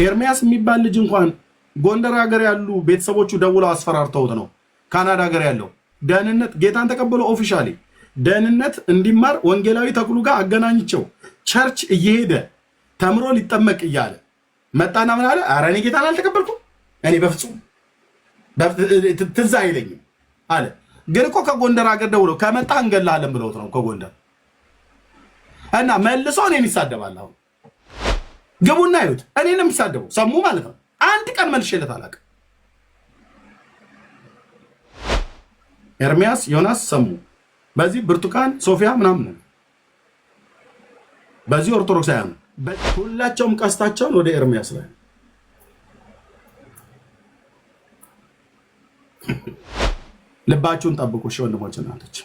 ኤርሚያስ የሚባል ልጅ እንኳን ጎንደር ሀገር ያሉ ቤተሰቦቹ ደውለው አስፈራርተውት ነው። ካናዳ ሀገር ያለው ደህንነት ጌታን ተቀበለ ኦፊሻሊ ደህንነት እንዲማር ወንጌላዊ ተክሉ ጋር አገናኝቸው ቸርች እየሄደ ተምሮ ሊጠመቅ እያለ መጣና ምን አለ? ኧረ እኔ ጌታን አልተቀበልኩም፣ እኔ በፍጹም ትዝ አይለኝም አለ። ግን እኮ ከጎንደር ሀገር ደውለው ከመጣ እንገላለን ብለውት ነው ከጎንደር እና መልሶ እኔን ይሳደባል። አሁን ግቡና ይሁት እኔን የሚሳደቡ ሰሙ ማለት ነው። አንድ ቀን መልሼለት አላውቅም። ኤርሚያስ ዮናስ ሰሙ፣ በዚህ ብርቱካን ሶፊያ ምናምን፣ በዚህ ኦርቶዶክሳውያን ሁላቸውም ቀስታቸውን ወደ ኤርሚያስ ላይ ልባችሁን ጠብቁ። እሺ ወንድሞች እናቶች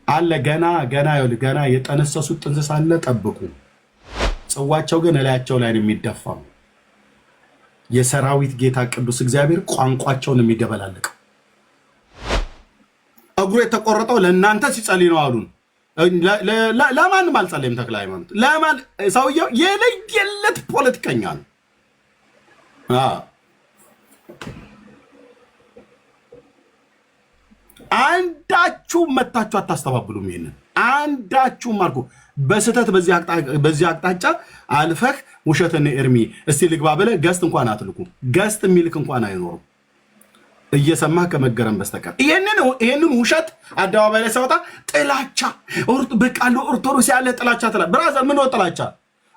አለ ገና ገና የጠነሰሱት ጥንስስ አለ። ጠብቁ። ጽዋቸው ግን እላያቸው ላይ ነው የሚደፋው። የሰራዊት ጌታ ቅዱስ እግዚአብሔር ቋንቋቸውን የሚደበላልቅ እግሩ የተቆረጠው ለእናንተ ሲጸልይ ነው አሉን። ለማንም አልጸለይም። ተክለ ሃይማኖት ለማን ሰውየው የለየለት ፖለቲከኛ ነው። አንዳችሁም መታችሁ አታስተባብሉም። ይሄንን አንዳችሁም አልኩ በስተት በዚህ አቅጣጫ አልፈህ ውሸትን ኤርሚ እስቲ ልግባ ብለህ ገስት እንኳን አትልኩ። ገስት የሚልክ እንኳን አይኖርም እየሰማህ ከመገረም በስተቀር። ይሄንን ውሸት አደባባይ ላይ ሲወጣ ጥላቻ በቃሉ ኦርቶዶክስ ያለ ጥላቻ ተላ ብራዘር ምን ነው ጥላቻ?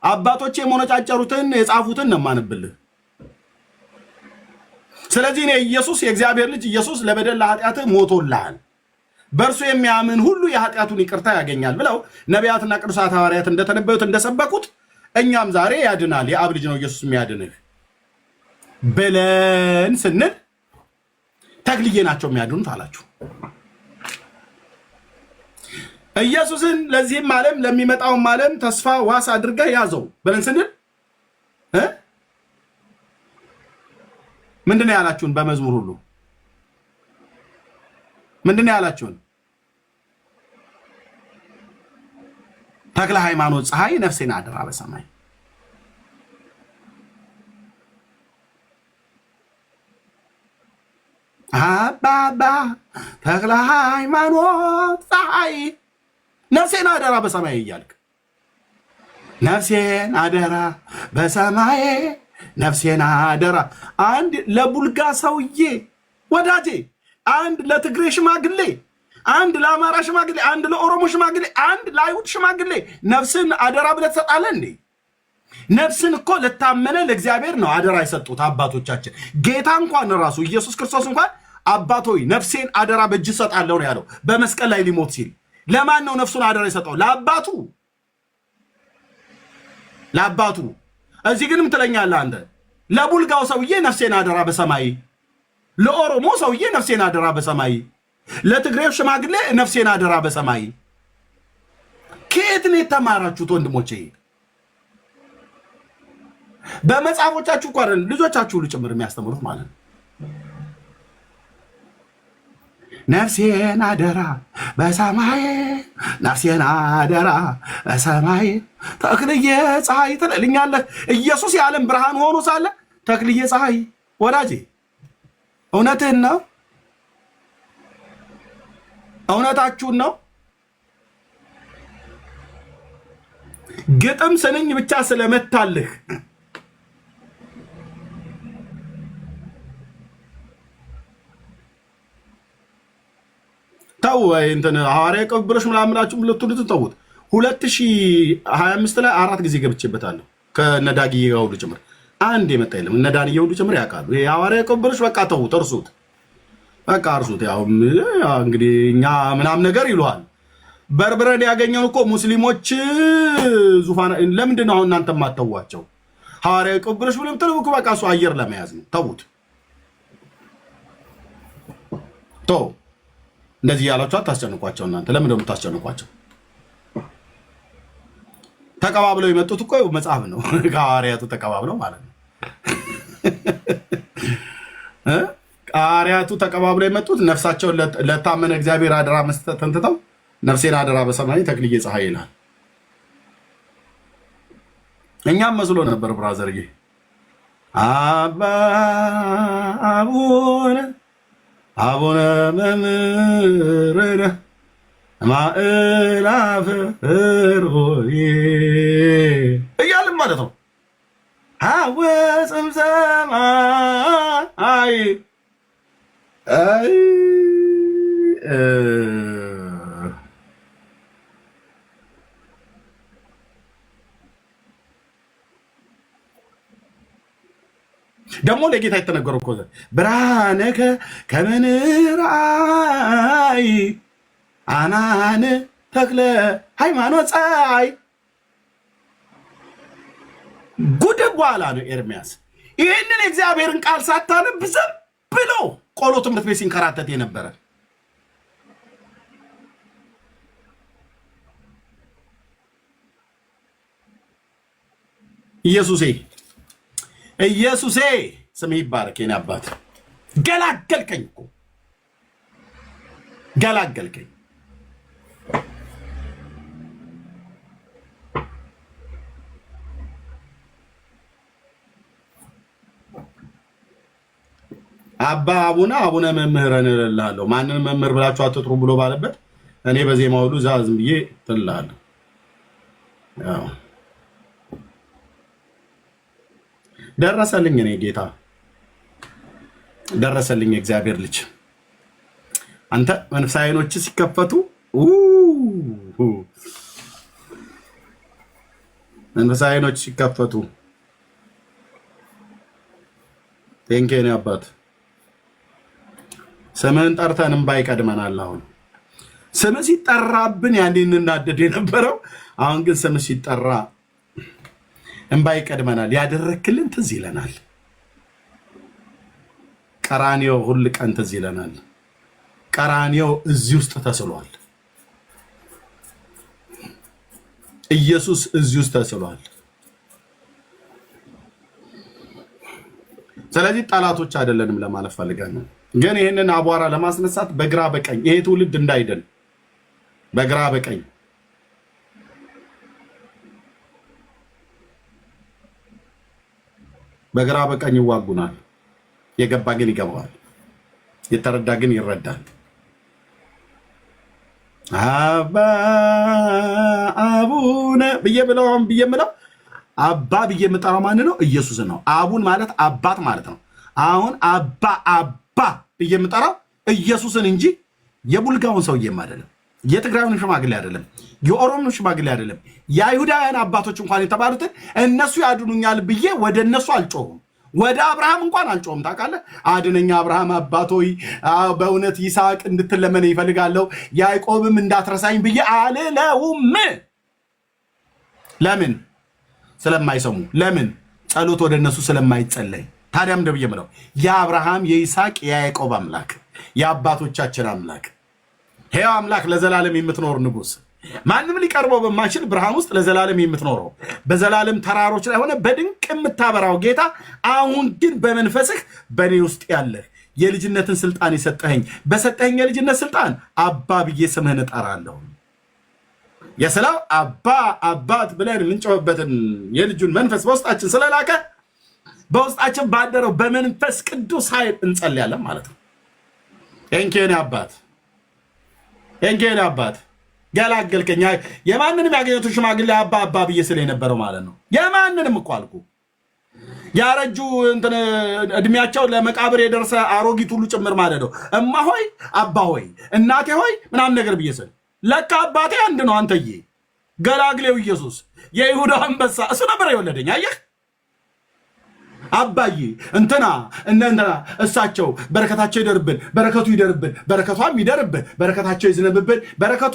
አባቶቼ የሞነጫጨሩትን የጻፉትን ነው የማነብልህ። ስለዚህ እኔ ኢየሱስ የእግዚአብሔር ልጅ ኢየሱስ ለበደል ለኃጢአት ሞቶልሃል፣ በእርሱ የሚያምን ሁሉ የኃጢአቱን ይቅርታ ያገኛል ብለው ነቢያትና ቅዱሳት ሐዋርያት እንደተነበዩት እንደሰበኩት እኛም ዛሬ ያድናል የአብ ልጅ ነው ኢየሱስ የሚያድንህ ብለን ስንል ተክልዬ ናቸው የሚያድኑት አላችሁ። ኢየሱስን ለዚህም ዓለም ለሚመጣውም ዓለም ተስፋ ዋስ አድርገህ ያዘው ብለን ስንል ምንድነው ያላችሁን? በመዝሙር ሁሉ ምንድነው ያላችሁን? ተክለ ሃይማኖት ፀሐይ ነፍሴን አደራ በሰማይ አባባ ተክለ ሃይማኖት ፀሐይ ነፍሴን አደራ በሰማይ እያልክ ነፍሴን አደራ በሰማይ ነፍሴን አደራ። አንድ ለቡልጋ ሰውዬ ወዳጄ፣ አንድ ለትግሬ ሽማግሌ፣ አንድ ለአማራ ሽማግሌ፣ አንድ ለኦሮሞ ሽማግሌ፣ አንድ ለአይሁድ ሽማግሌ ነፍስን አደራ ብለህ ትሰጣለህ እንዴ? ነፍስን እኮ ለታመነ ለእግዚአብሔር ነው አደራ የሰጡት አባቶቻችን። ጌታ እንኳን ራሱ ኢየሱስ ክርስቶስ እንኳን አባቶይ ነፍሴን አደራ በእጅ ሰጣለሁ ነው ያለው በመስቀል ላይ ሊሞት ሲል። ለማን ነው ነፍሱን አደራ የሰጠው? ለአባቱ ለአባቱ። እዚህ ግን ምትለኛለህ አንተ ለቡልጋው ሰውዬ ነፍሴን አደራ በሰማይ፣ ለኦሮሞ ሰውዬ ነፍሴን አደራ በሰማይ፣ ለትግሬው ሽማግሌ ነፍሴን አደራ በሰማይ። ከየት ነው የተማራችሁት ወንድሞቼ? በመጽሐፎቻችሁ እኮ አይደል ልጆቻችሁ ሁሉ ጭምር የሚያስተምሩት ማለት ነው። ነፍሴን አደራ በሰማይ፣ ነፍሴን አደራ በሰማይ። ተክልዬ ፀሐይ ትልልኛለህ። ኢየሱስ የዓለም ብርሃን ሆኖ ሳለ ተክልዬ ፀሐይ። ወዳጄ እውነትህን ነው፣ እውነታችሁን ነው። ግጥም ስንኝ ብቻ ስለመታልህ ተው እንትን ሐዋርያ ቅብብሎች ምናምናችሁ ልትሉት ተውት። 2025 ላይ 4 ጊዜ ገብቼበታለሁ ከነዳጊ ሁሉ ጭምር። አንድ የመጣ የለም። እነዳጊ ሁሉ ጭምር ያውቃሉ። ይሄ ሐዋርያ ቅብብሎች በቃ ተውት፣ እርሱት፣ በቃ እርሱት። ያው እንግዲህ እኛ ምናምን ነገር ይሉሃል። በርብረን ያገኘው እኮ ሙስሊሞች ዙፋን ለምንድን ነው አሁን እናንተ ማተዋቸው? ሐዋርያ ቅብብሎች ብለም ተልኩ በቃ እሱ አየር ለመያዝ ነው። ተውት፣ ተው። እንደዚህ ያላችሁ አታስጨንቋቸው። እናንተ ለምን ነው የምታስጨንቋቸው? ተቀባብለው የመጡት እኮ መጽሐፍ ነው። ከሐዋርያቱ ተቀባብለው ማለት ነው። ሐዋርያቱ ተቀባብለው የመጡት ነፍሳቸውን ለታመነ እግዚአብሔር አደራ መስጠት ተንትተው ነፍሴን አደራ በሰማይ ተክልዬ ፀሐይ ይላል። እኛም መስሎ ነበር ብራዘርዬ። አባ አቡነ አቡነ መምህርነ ማእላፍ ሆይ እያልን ማለት ነው። አወፅም ሰማይ ደግሞ ለጌታ የተነገረው እኮ ብርሃነከ ከመንራይ አናን ተክለ ሃይማኖት ፀሐይ ጉድ በኋላ ነው ኤርሚያስ ይህንን እግዚአብሔርን ቃል ሳታነብ ዝም ብሎ ቆሎ ትምህርት ቤት ሲንከራተት የነበረ ኢየሱሴ ስም ይባረክ። የኔ አባት ገላገልከኝ እኮ ገላገልከኝ። አባ አቡነ መምህረን እልልሃለሁ። ማንንም መምህር ብላችሁ አትጥሩ ብሎ ባለበት እኔ በዜማ ሁሉ እዛ ዝም ብዬ ትልሃለሁ። ደረሰልኝ፣ እኔ ጌታ ደረሰልኝ። እግዚአብሔር ልጅ አንተ መንፈሳዊ ዓይኖች ሲከፈቱ መንፈሳዊ ዓይኖች ሲከፈቱ ቴንኬን አባት ስምህን ጠርተን እንባ ይቀድመናል። አሁን ስምህ ሲጠራብን ያኔ እንናደድ የነበረው አሁን ግን ስምህ ሲጠራ እንባ ይቀድመናል። ያደረክልን ትዝ ይለናል። ቀራንዮ ሁል ቀን ትዝ ይለናል። ቀራንዮ እዚህ ውስጥ ተስሏል። ኢየሱስ እዚህ ውስጥ ተስሏል። ስለዚህ ጠላቶች አይደለንም ለማለት ፈልገን ነው። ግን ይህንን አቧራ ለማስነሳት በግራ በቀኝ ይሄ ትውልድ እንዳይደል በግራ በቀኝ በግራ በቀኝ ይዋጉናል። የገባ ግን ይገባዋል፣ የተረዳ ግን ይረዳል። አባ አቡነ ብዬ ብለው አባ ብዬ የምጠራው ማን ነው? ኢየሱስ ነው። አቡን ማለት አባት ማለት ነው። አሁን አባ ብዬ የምጠራው ኢየሱስን እንጂ የቡልጋውን ሰውዬም አይደለም፣ የትግራዩን ሽማግሌ አይደለም፣ የኦሮሞን ሽማግሌ አይደለም። የአይሁዳውያን አባቶች እንኳን የተባሉትን እነሱ ያድኑኛል ብዬ ወደ እነሱ አልጮሁም። ወደ አብርሃም እንኳን አልጮሁም። ታውቃለህ? አድነኛ አብርሃም አባቶይ በእውነት ይስሐቅ እንድትለመነ ይፈልጋለሁ፣ ያዕቆብም እንዳትረሳኝ ብዬ አልለውም። ለምን? ስለማይሰሙ። ለምን? ጸሎት ወደ እነሱ ስለማይጸለይ። ታዲያም እንደብዬ ምለው የአብርሃም የይስሐቅ የያዕቆብ አምላክ የአባቶቻችን አምላክ ሕያው አምላክ ለዘላለም የምትኖር ንጉሥ ማንም ሊቀርበው በማይችል ብርሃን ውስጥ ለዘላለም የምትኖረው በዘላለም ተራሮች ላይ ሆነ በድንቅ የምታበራው ጌታ አሁን ግን በመንፈስህ በእኔ ውስጥ ያለህ የልጅነትን ስልጣን የሰጠኸኝ በሰጠኸኝ የልጅነት ስልጣን አባ ብዬ ስምህን እጠራለሁ። የሰላም አባት ብለን የምንጮህበትን የልጁን መንፈስ በውስጣችን ስለላከ በውስጣችን ባደረው በመንፈስ ቅዱስ ኃይል እንጸልያለን ማለት ነው። እንኬን አባት ገላገልከኝ። የማንንም ያገኘቱን ሽማግሌ አባ ብዬ ስለ የነበረው ማለት ነው። የማንንም እኮ አልኩ ያረጁ እንትን እድሜያቸው ለመቃብር የደረሰ አሮጊት ሁሉ ጭምር ማለት ነው። እማ ሆይ አባ ሆይ እናቴ ሆይ ምናምን ነገር ብዬ ስል ለካ አባቴ አንድ ነው። አንተዬ ገላግሌው ኢየሱስ የይሁዳ አንበሳ እሱ ነበር የወለደኝ። አየህ አባዬ እንትና እሳቸው በረከታቸው ይደርብን፣ በረከቱ ይደርብን፣ በረከቷም ይደርብን፣ በረከታቸው ይዝነብብን፣ በረከቱ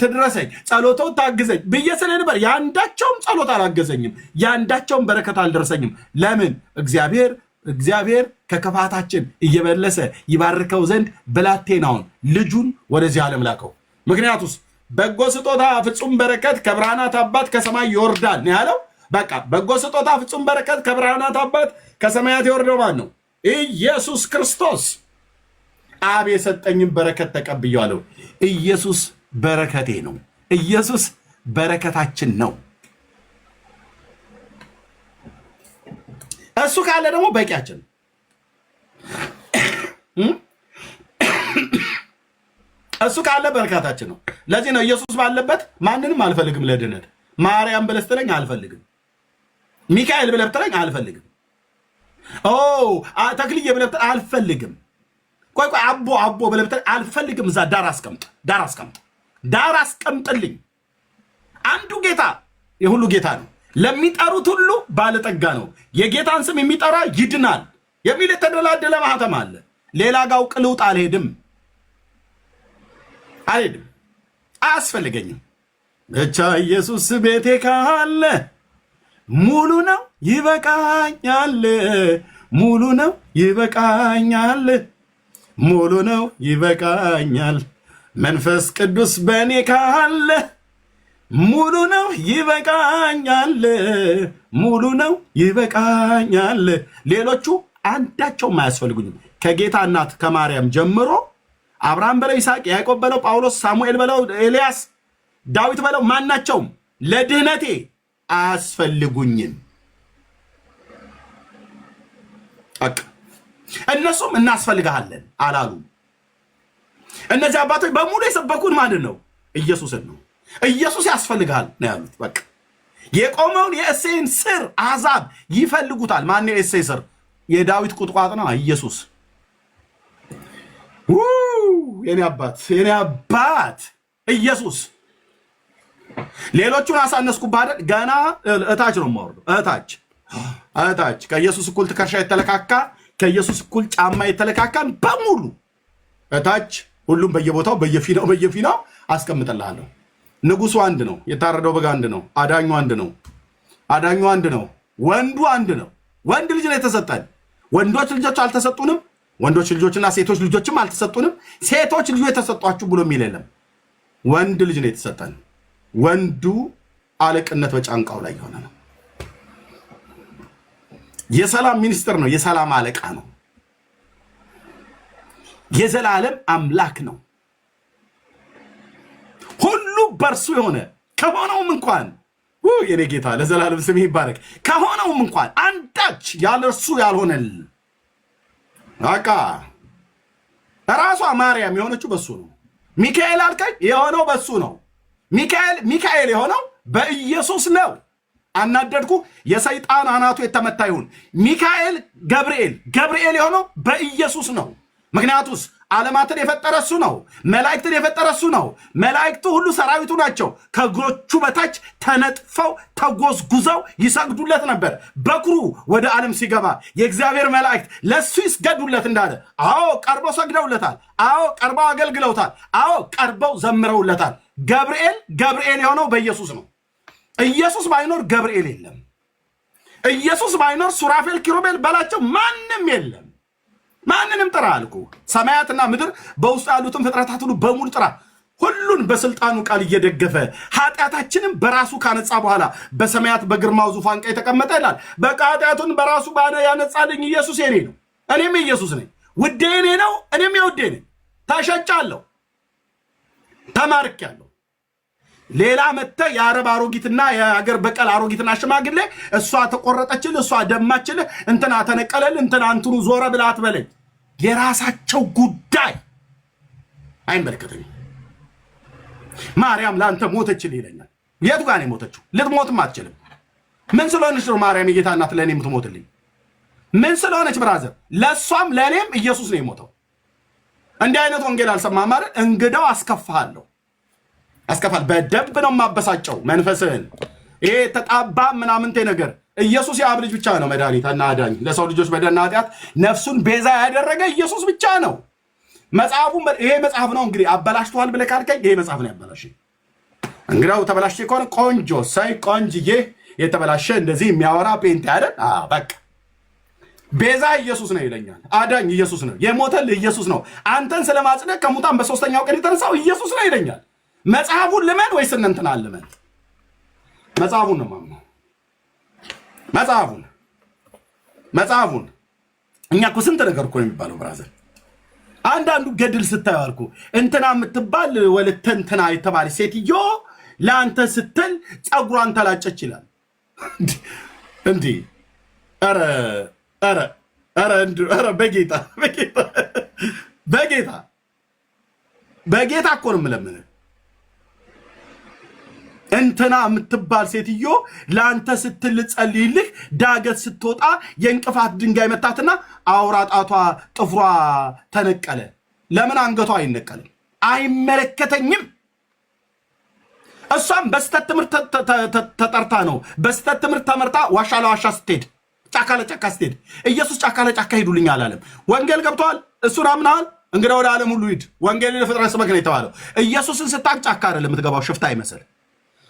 ትድረሰኝ፣ ጸሎቶ ታግዘኝ ብዬ ስለ ነበር ያንዳቸውም ጸሎት አላገዘኝም፣ ያንዳቸውም በረከት አልደረሰኝም። ለምን? እግዚአብሔር ከክፋታችን እየመለሰ ይባርከው ዘንድ ብላቴናውን ልጁን ወደዚህ ዓለም ላከው። ምክንያቱስ በጎ ስጦታ ፍጹም በረከት ከብርሃናት አባት ከሰማይ ይወርዳል ነው ያለው። በቃ በጎ ስጦታ ፍጹም በረከት ከብርሃናት አባት ከሰማያት የወረደው ማን ነው? ኢየሱስ ክርስቶስ። አብ የሰጠኝን በረከት ተቀብያለሁ። ኢየሱስ በረከቴ ነው። ኢየሱስ በረከታችን ነው። እሱ ካለ ደግሞ በቂያችን። እሱ ካለ በርካታችን ነው። ለዚህ ነው ኢየሱስ ባለበት ማንንም አልፈልግም ለድነት። ማርያም ብለህ ስትለኝ አልፈልግም። ሚካኤል ብለህ ብትለኝ አልፈልግም። ተክልዬ ብለህ ብትለኝ አልፈልግም። ቆይ አቦ ብለህ ብትለኝ አልፈልግም። እዛ ዳር አስቀምጥልኝ። አንዱ ጌታ የሁሉ ጌታ ነው። ለሚጠሩት ሁሉ ባለጠጋ ነው። የጌታን ስም የሚጠራ ይድናል የሚል የተደላደለ ማህተም አለ። ሌላ ጋው ቅልውጥ አልሄድም፣ አያስፈልገኝም። ብቻ ኢየሱስ ቤቴ ካለ ሙሉ ነው ይበቃኛል፣ ሙሉ ነው ይበቃኛል፣ ሙሉ ነው ይበቃኛል። መንፈስ ቅዱስ በእኔ ካለ ሙሉ ነው ይበቃኛል፣ ሙሉ ነው ይበቃኛል። ሌሎቹ አንዳቸውም አያስፈልጉኝም። ከጌታ እናት ከማርያም ጀምሮ አብርሃም በለው፣ ይስሐቅ፣ ያዕቆብ በለው፣ ጳውሎስ፣ ሳሙኤል በለው፣ ኤልያስ፣ ዳዊት በለው ማናቸውም ለድህነቴ አያስፈልጉኝም። እነሱም እናስፈልግሃለን አላሉም። እነዚህ አባቶች በሙሉ የሰበኩን ማንን ነው? ኢየሱስን ነው። ኢየሱስ ያስፈልግሃል ነው ያሉት። በቃ የቆመውን የእሴይን ስር አሕዛብ ይፈልጉታል። ማን የእሴይ ስር? የዳዊት ቁጥቋጥ ነው ኢየሱስ። የኔ አባት ኢየሱስ። ሌሎቹን አሳነስኩብህ አይደል? ገና እታች ነው የማወርደው። እታች ከኢየሱስ እኩል ትከሻ የተለካካ ከኢየሱስ እኩል ጫማ የተለካካን በሙሉ እታች፣ ሁሉም በየቦታው በየፊናው አስቀምጥልሃለሁ። ንጉሱ አንድ ነው። የታረደው በግ አንድ ነው። አዳኙ አንድ ነው። ወንዱ አንድ ነው። ወንድ ልጅ ነው የተሰጠን። ወንዶች ልጆች አልተሰጡንም። ወንዶች ልጆችና ሴቶች ልጆችም አልተሰጡንም። ሴቶች ልጆች የተሰጧችሁ ብሎ የሚል የለም። ወንድ ልጅ ነው የተሰጠን። ወንዱ አለቅነት በጫንቃው ላይ የሆነ ነው። የሰላም ሚኒስትር ነው። የሰላም አለቃ ነው። የዘላለም አምላክ ነው። ሁሉ በእርሱ የሆነ ከሆነውም እንኳን የኔ ጌታ ለዘላለም ስም ይባረክ። ከሆነውም እንኳን አንዳች ያለ እርሱ ያልሆነል። በቃ ራሷ ማርያም የሆነችው በሱ ነው። ሚካኤል አልከኝ፣ የሆነው በሱ ነው። ሚካኤል የሆነው በኢየሱስ ነው። አናደድኩ። የሰይጣን አናቱ የተመታ ይሁን። ሚካኤል ገብርኤል የሆነው በኢየሱስ ነው። ምክንያቱስ ዓለማትን የፈጠረ እሱ ነው። መላእክትን የፈጠረ እሱ ነው። መላእክቱ ሁሉ ሰራዊቱ ናቸው። ከእግሮቹ በታች ተነጥፈው ተጎዝጉዘው ይሰግዱለት ነበር። በኩሩ ወደ ዓለም ሲገባ የእግዚአብሔር መላእክት ለእሱ ይስገዱለት እንዳለ፣ አዎ ቀርበው ሰግደውለታል። አዎ ቀርበው አገልግለውታል። አዎ ቀርበው ዘምረውለታል። ገብርኤል የሆነው በኢየሱስ ነው። ኢየሱስ ባይኖር ገብርኤል የለም። ኢየሱስ ባይኖር ሱራፌል፣ ኪሩቤል በላቸው ማንም የለም። ማንንም ጥራ አልኩ። ሰማያትና ምድር በውስጥ ያሉትን ፍጥረታት ሁሉ በሙሉ ጥራ። ሁሉን በስልጣኑ ቃል እየደገፈ ኃጢአታችንም በራሱ ካነጻ በኋላ በሰማያት በግርማው ዙፋን ቀኝ ተቀመጠ ይላል። በቃ ኃጢአቱን በራሱ ያነጻልኝ ኢየሱስ የኔ ነው፣ እኔም ኢየሱስ ነኝ። ውዴ የኔ ነው፣ እኔም የውዴ ነኝ። ተሸጫለሁ፣ ተማርኬያለሁ። ሌላ መጥተህ የአረብ አሮጊትና የሀገር በቀል አሮጊትና ሽማግሌ እሷ ተቆረጠችልህ፣ እሷ ደማችልህ፣ እንትና ተነቀለልህ፣ እንትና እንትኑ ዞረ ብለህ አትበለኝ። የራሳቸው ጉዳይ አይመለከተኝም። ማርያም ለአንተ ሞተችልህ ይለኛል። የቱ ጋር ነው የሞተችው? ልትሞትም አትችልም። ምን ስለሆነች ነው ማርያም የጌታ እናት ለእኔ የምትሞትልኝ? ምን ስለሆነች? ብራዘር ለእሷም ለእኔም ኢየሱስ ነው የሞተው። እንዲህ አይነት ወንጌል አልሰማህም አይደል? እንግዳው አስከፋለሁ። በደንብ ነው የማበሳጨው መንፈስህን። ይሄ ተጣባ ምናምንቴ ነገር ኢየሱስ የአብ ልጅ ብቻ ነው መድኃኒት እና አዳኝ። ለሰው ልጆች በደልና ኃጢአት ነፍሱን ቤዛ ያደረገ ኢየሱስ ብቻ ነው። መጽሐፉን ይሄ መጽሐፍ ነው እንግዲህ አበላሽቷል ብለህ ካልከኝ ይሄ መጽሐፍ ነው ያበላሽ። እንግዲያው ተበላሽ ከሆነ ቆንጆ ቆንጅዬ የተበላሸ እንደዚህ የሚያወራ ፔንት አይደል? በቃ ቤዛ ኢየሱስ ነው ይለኛል። አዳኝ ኢየሱስ ነው። የሞተልህ ኢየሱስ ነው። አንተን ስለማጽደቅ ከሙታን በሶስተኛው ቀን የተነሳው ኢየሱስ ነው ይለኛል። መጽሐፉን ልመን ወይስ እንትን አልመን? መጽሐፉን ነው ማምነው። መጽሐፉን እኛ እኮ ስንት ነገር እኮ ነው የሚባለው ብራዘር። አንዳንዱ ገድል ስታዩ አልኩ እንትና የምትባል ወለተ እንትና የተባለች ሴትዮ ለአንተ ስትል ፀጉሯን ተላጨች ይላል። እንዲህ ኧረ ኧረ ኧረ እንዲሁ ኧረ በጌታ በጌታ በጌታ በጌታ እኮ ነው የምለምንህ። እንትና የምትባል ሴትዮ ለአንተ ስትል ጸልይልህ ዳገት ስትወጣ የእንቅፋት ድንጋይ መታትና አውራ ጣቷ ጥፍሯ ተነቀለ። ለምን አንገቷ አይነቀልም? አይመለከተኝም። እሷም በስተት ትምህርት ተጠርታ ነው። በስተት ትምህርት ተመርታ ዋሻ ለዋሻ ስትሄድ፣ ጫካ ለጫካ ስትሄድ፣ ኢየሱስ ጫካ ለጫካ ሂዱልኝ አላለም። ወንጌል ገብተዋል። እሱን አምናል። እንግዲህ ወደ ዓለም ሁሉ ሂድ፣ ወንጌል ለፍጥረት ስበክ ነው የተባለው። ኢየሱስን ስታውቅ ጫካ አይደለም የምትገባው፣ ሽፍታ አይመስል።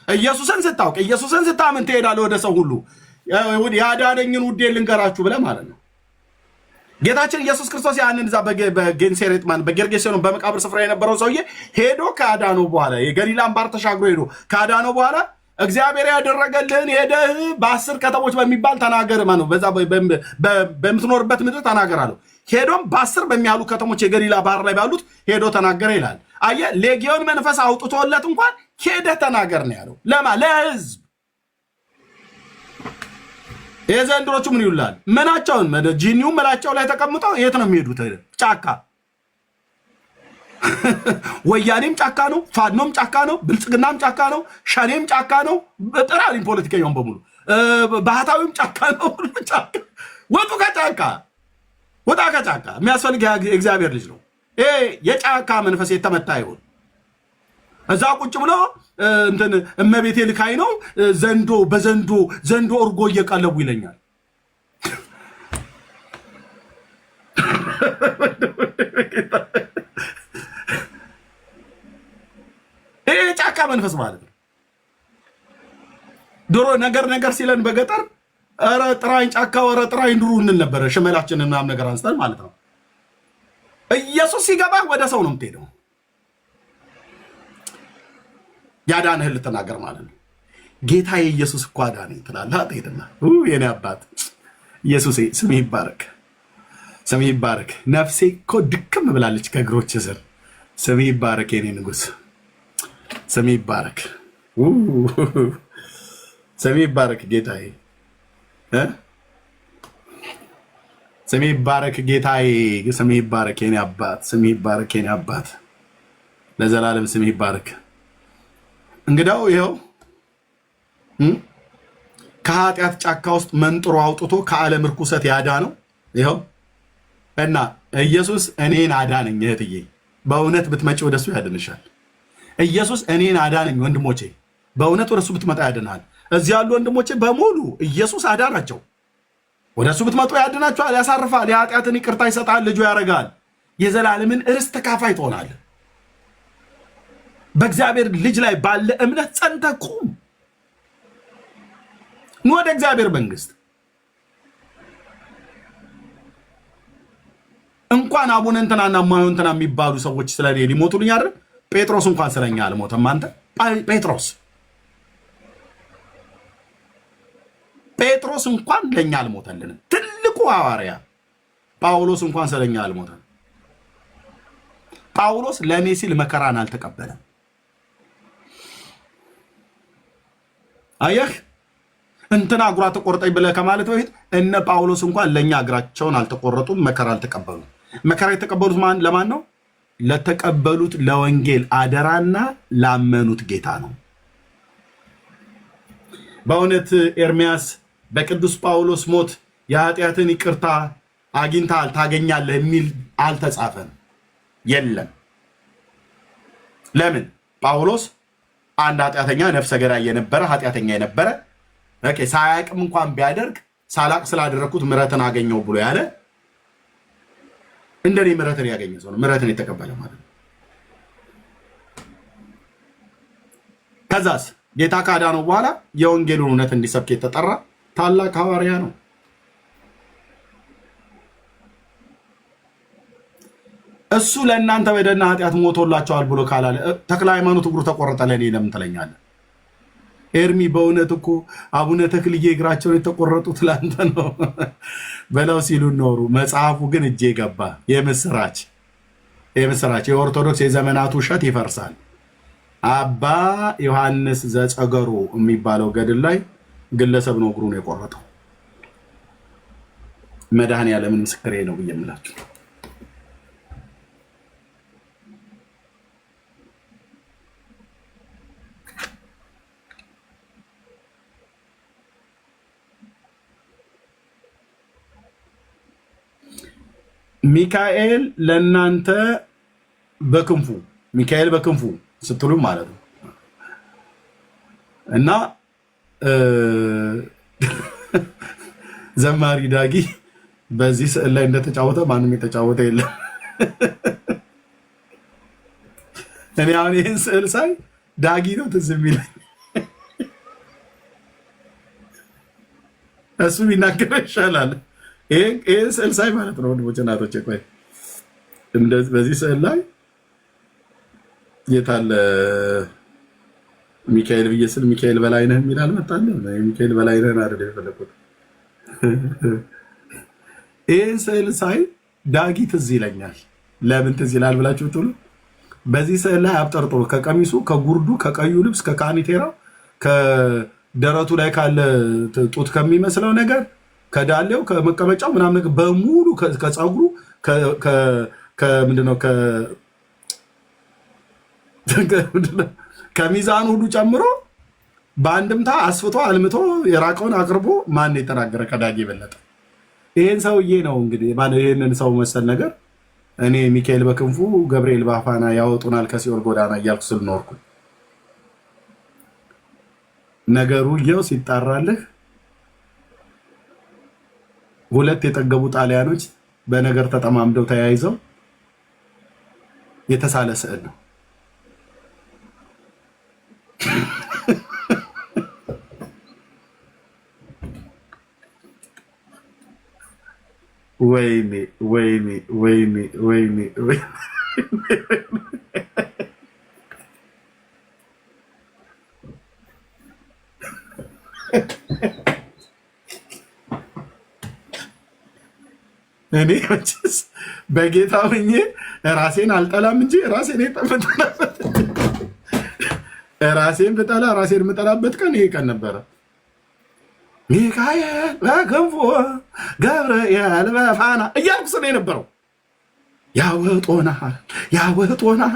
ኢየሱስን ስታውቅ፣ ኢየሱስን ስታምን ትሄዳለህ ወደ ሰው ሁሉ። ያዳነኝን ውዴ ልንገራችሁ ብለህ ማለት ነው። ጌታችን ኢየሱስ ክርስቶስ ያንን እዛ በጌንሴሬጥ በጌርጌሴኖን በመቃብር ስፍራ የነበረው ሰውዬ ሄዶ ካዳነው በኋላ የገሊላን ባህር ተሻግሮ ሄዶ ካዳነው በኋላ እግዚአብሔር ያደረገልህን ሄደህ በ10 ከተሞች በሚባል ተናገር ነው፣ በዛ በምትኖርበት ምድር ተናገር አለው። ሄዶም በ10 በሚያሉ ከተሞች የገሊላ ባህር ላይ ባሉት ሄዶ ተናገረ ይላል። አየህ፣ ሌጊዮን መንፈስ አውጥቶለት እንኳን ሄደህ ተናገር ነው ያለው። ለህዝብ የዘንድሮቹ ምን ይውላል? ምናቸውን ጂኒው መላቸው ላይ ተቀምጠው የት ነው የሚሄዱት? ጫካ። ወያኔም ጫካ ነው፣ ፋኖም ጫካ ነው፣ ብልጽግናም ጫካ ነው፣ ሸኔም ጫካ ነው። ጥራልኝ ፖለቲከኛውን በሙሉ ባህታዊም ጫካ ነው። ወጡ ከጫካ ወጣ ከጫካ። የሚያስፈልግ እግዚአብሔር ልጅ ነው። ይሄ የጫካ መንፈስ የተመታ ይሁን። እዛ ቁጭ ብሎ እንትን እመቤቴ ልካይ ነው ዘንዶ እርጎ እየቀለቡ ይለኛል። ይሄ ጫካ መንፈስ ማለት ነው። ድሮ ነገር ሲለን በገጠር ኧረ ጥራኝ ጫካ ወረ ጥራኝ ድሩ እንል ነበረ። ሽመላችንን ምናምን ነገር አንስተን ማለት ነው። ኢየሱስ ሲገባ ወደ ሰው ነው የምትሄደው። ያዳንህ ልትናገር ማለት ነው። ጌታዬ ኢየሱስ እኮ አዳነኝ ትላለህ። አትሄድና የኔ አባት ኢየሱሴ ስምህ ይባረክ፣ ስምህ ይባረክ። ነፍሴ እኮ ድክም ብላለች ከእግሮች ስር። ስምህ ይባረክ የኔ ንጉሥ፣ ስምህ ይባረክ፣ ስምህ ይባረክ ጌታዬ፣ ስምህ ይባረክ ጌታዬ፣ ስምህ ይባረክ የኔ አባት፣ ስምህ ይባረክ የኔ አባት፣ ለዘላለም ስምህ ይባረክ። እንግዳው ይኸው ከኃጢአት ጫካ ውስጥ መንጥሮ አውጥቶ ከዓለም ርኩሰት ያዳነው ይኸው እና ኢየሱስ እኔን አዳነኝ። እህትዬ በእውነት ብትመጪ ወደሱ ያድንሻል። ኢየሱስ እኔን አዳነኝ። ወንድሞቼ በእውነት ወደሱ ብትመጣ ያድናል። እዚህ ያሉ ወንድሞቼ በሙሉ ኢየሱስ አዳናቸው። ወደሱ ብትመጡ ያድናቸዋል፣ ያሳርፋል፣ የኃጢአትን ይቅርታ ይሰጣል፣ ልጁ ያደርጋል። የዘላለምን ርስት ተካፋይ ትሆናለህ። በእግዚአብሔር ልጅ ላይ ባለ እምነት ጸንተህ ቁም። ኑ ወደ እግዚአብሔር መንግስት። እንኳን አቡነ እንትናና ማዮ እንትና የሚባሉ ሰዎች ስለኔ ሊሞቱልኝ አይደል? ጴጥሮስ እንኳን ስለኛ አልሞተም። አንተ ጴጥሮስ እንኳን ለኛ አልሞተልንም። ትልቁ ሐዋርያ ጳውሎስ እንኳን ስለኛ አልሞተም። ጳውሎስ ለኔ ሲል መከራን አልተቀበለም። አየህ፣ እንትና እግሯ ተቆርጠኝ ብለህ ከማለት በፊት እነ ጳውሎስ እንኳን ለኛ እግራቸውን አልተቆረጡም፣ መከራ አልተቀበሉም። መከራ የተቀበሉት ለማን ነው? ለተቀበሉት ለወንጌል አደራና ላመኑት ጌታ ነው። በእውነት ኤርሚያስ በቅዱስ ጳውሎስ ሞት የኃጢአትን ይቅርታ አግኝተሃል ታገኛለህ የሚል አልተጻፈም፣ የለም። ለምን? ጳውሎስ አንድ ኃጢአተኛ ነፍሰ ገዳይ የነበረ ኃጢአተኛ የነበረ ሳያቅም እንኳን ቢያደርግ ሳላቅ ስላደረግኩት ምሕረትን አገኘው ብሎ ያለ እንደኔ ምሕረትን ያገኘ ሰው ነው። ምሕረትን የተቀበለ ማለት ነው። ከዛስ ጌታ ካዳነው በኋላ የወንጌሉን እውነት እንዲሰብክ የተጠራ ታላቅ ሐዋርያ ነው። እሱ ለእናንተ በደልና ኃጢአት ሞቶላቸዋል ብሎ ካላለ ተክለ ሃይማኖት እግሩ ተቆረጠ ለእኔ ለምን ትለኛለህ? ኤርሚ በእውነት እኮ አቡነ ተክልዬ እግራቸውን የተቆረጡት ለአንተ ነው በለው ሲሉ ኖሩ። መጽሐፉ ግን እጄ ገባ። የምስራች የምስራች። የኦርቶዶክስ የዘመናት ውሸት ይፈርሳል። አባ ዮሐንስ ዘጸገሮ የሚባለው ገድል ላይ ግለሰብ ነው እግሩን የቆረጠው። መድኃኔዓለምን ምስክሬ ነው ብዬ የምላችሁ። ሚካኤል ለእናንተ በክንፉ ሚካኤል በክንፉ ስትሉ ማለት ነው እና ዘማሪ ዳጊ በዚህ ስዕል ላይ እንደተጫወተ ማንም የተጫወተ የለም። እኔ አሁን ይህን ስዕል ሳይ ዳጊ ነው ትዝ የሚለኝ። እሱ ቢናገረው ይሻላል። ይህን ስዕል ሳይ ማለት ነው ወንድሞች እናቶች፣ ቆይ በዚህ ስዕል ላይ የታለ ሚካኤል ብዬ ስል ሚካኤል በላይነህ የሚል አልመጣልም። ሚካኤል በላይነህን አይደል የፈለኩት። ይህን ስዕል ሳይ ዳጊ ትዝ ይለኛል። ለምን ትዝ ይላል ብላችሁ ትሉ፣ በዚህ ስዕል ላይ አብጠርጥሮ ከቀሚሱ ከጉርዱ ከቀዩ ልብስ ከካኒቴራው ከደረቱ ላይ ካለ ጡት ከሚመስለው ነገር ከዳሌው ከመቀመጫው ምናምን ነገር በሙሉ ከፀጉሩ ከምንድነው ከሚዛን ሁሉ ጨምሮ በአንድምታ አስፍቶ አልምቶ የራቀውን አቅርቦ ማን የተናገረ ከዳጊ የበለጠ? ይሄን ሰውዬ ነው እንግዲህ ይሄንን ሰው መሰል ነገር እኔ ሚካኤል በክንፉ ገብርኤል በአፋና ያወጡናል ከሲኦል ጎዳና እያልኩ ስል ኖርኩ። ነገሩ ይኸው ሲጣራልህ ሁለት የጠገቡ ጣሊያኖች በነገር ተጠማምደው ተያይዘው የተሳለ ስዕል ነው። ወይኔ ወይኔ ወይኔ ወይኔ እኔ መቼስ በጌታ ሆኜ ራሴን አልጠላም እንጂ ራሴን የጠላበት ራሴን ብጠላ ራሴን የምጠላበት ቀን ይሄ ቀን ነበረ። ሚካኤል በክንፉ ገብርኤል በፋና እያልኩ ስለ የነበረው ያወጦናል ያወጦናል።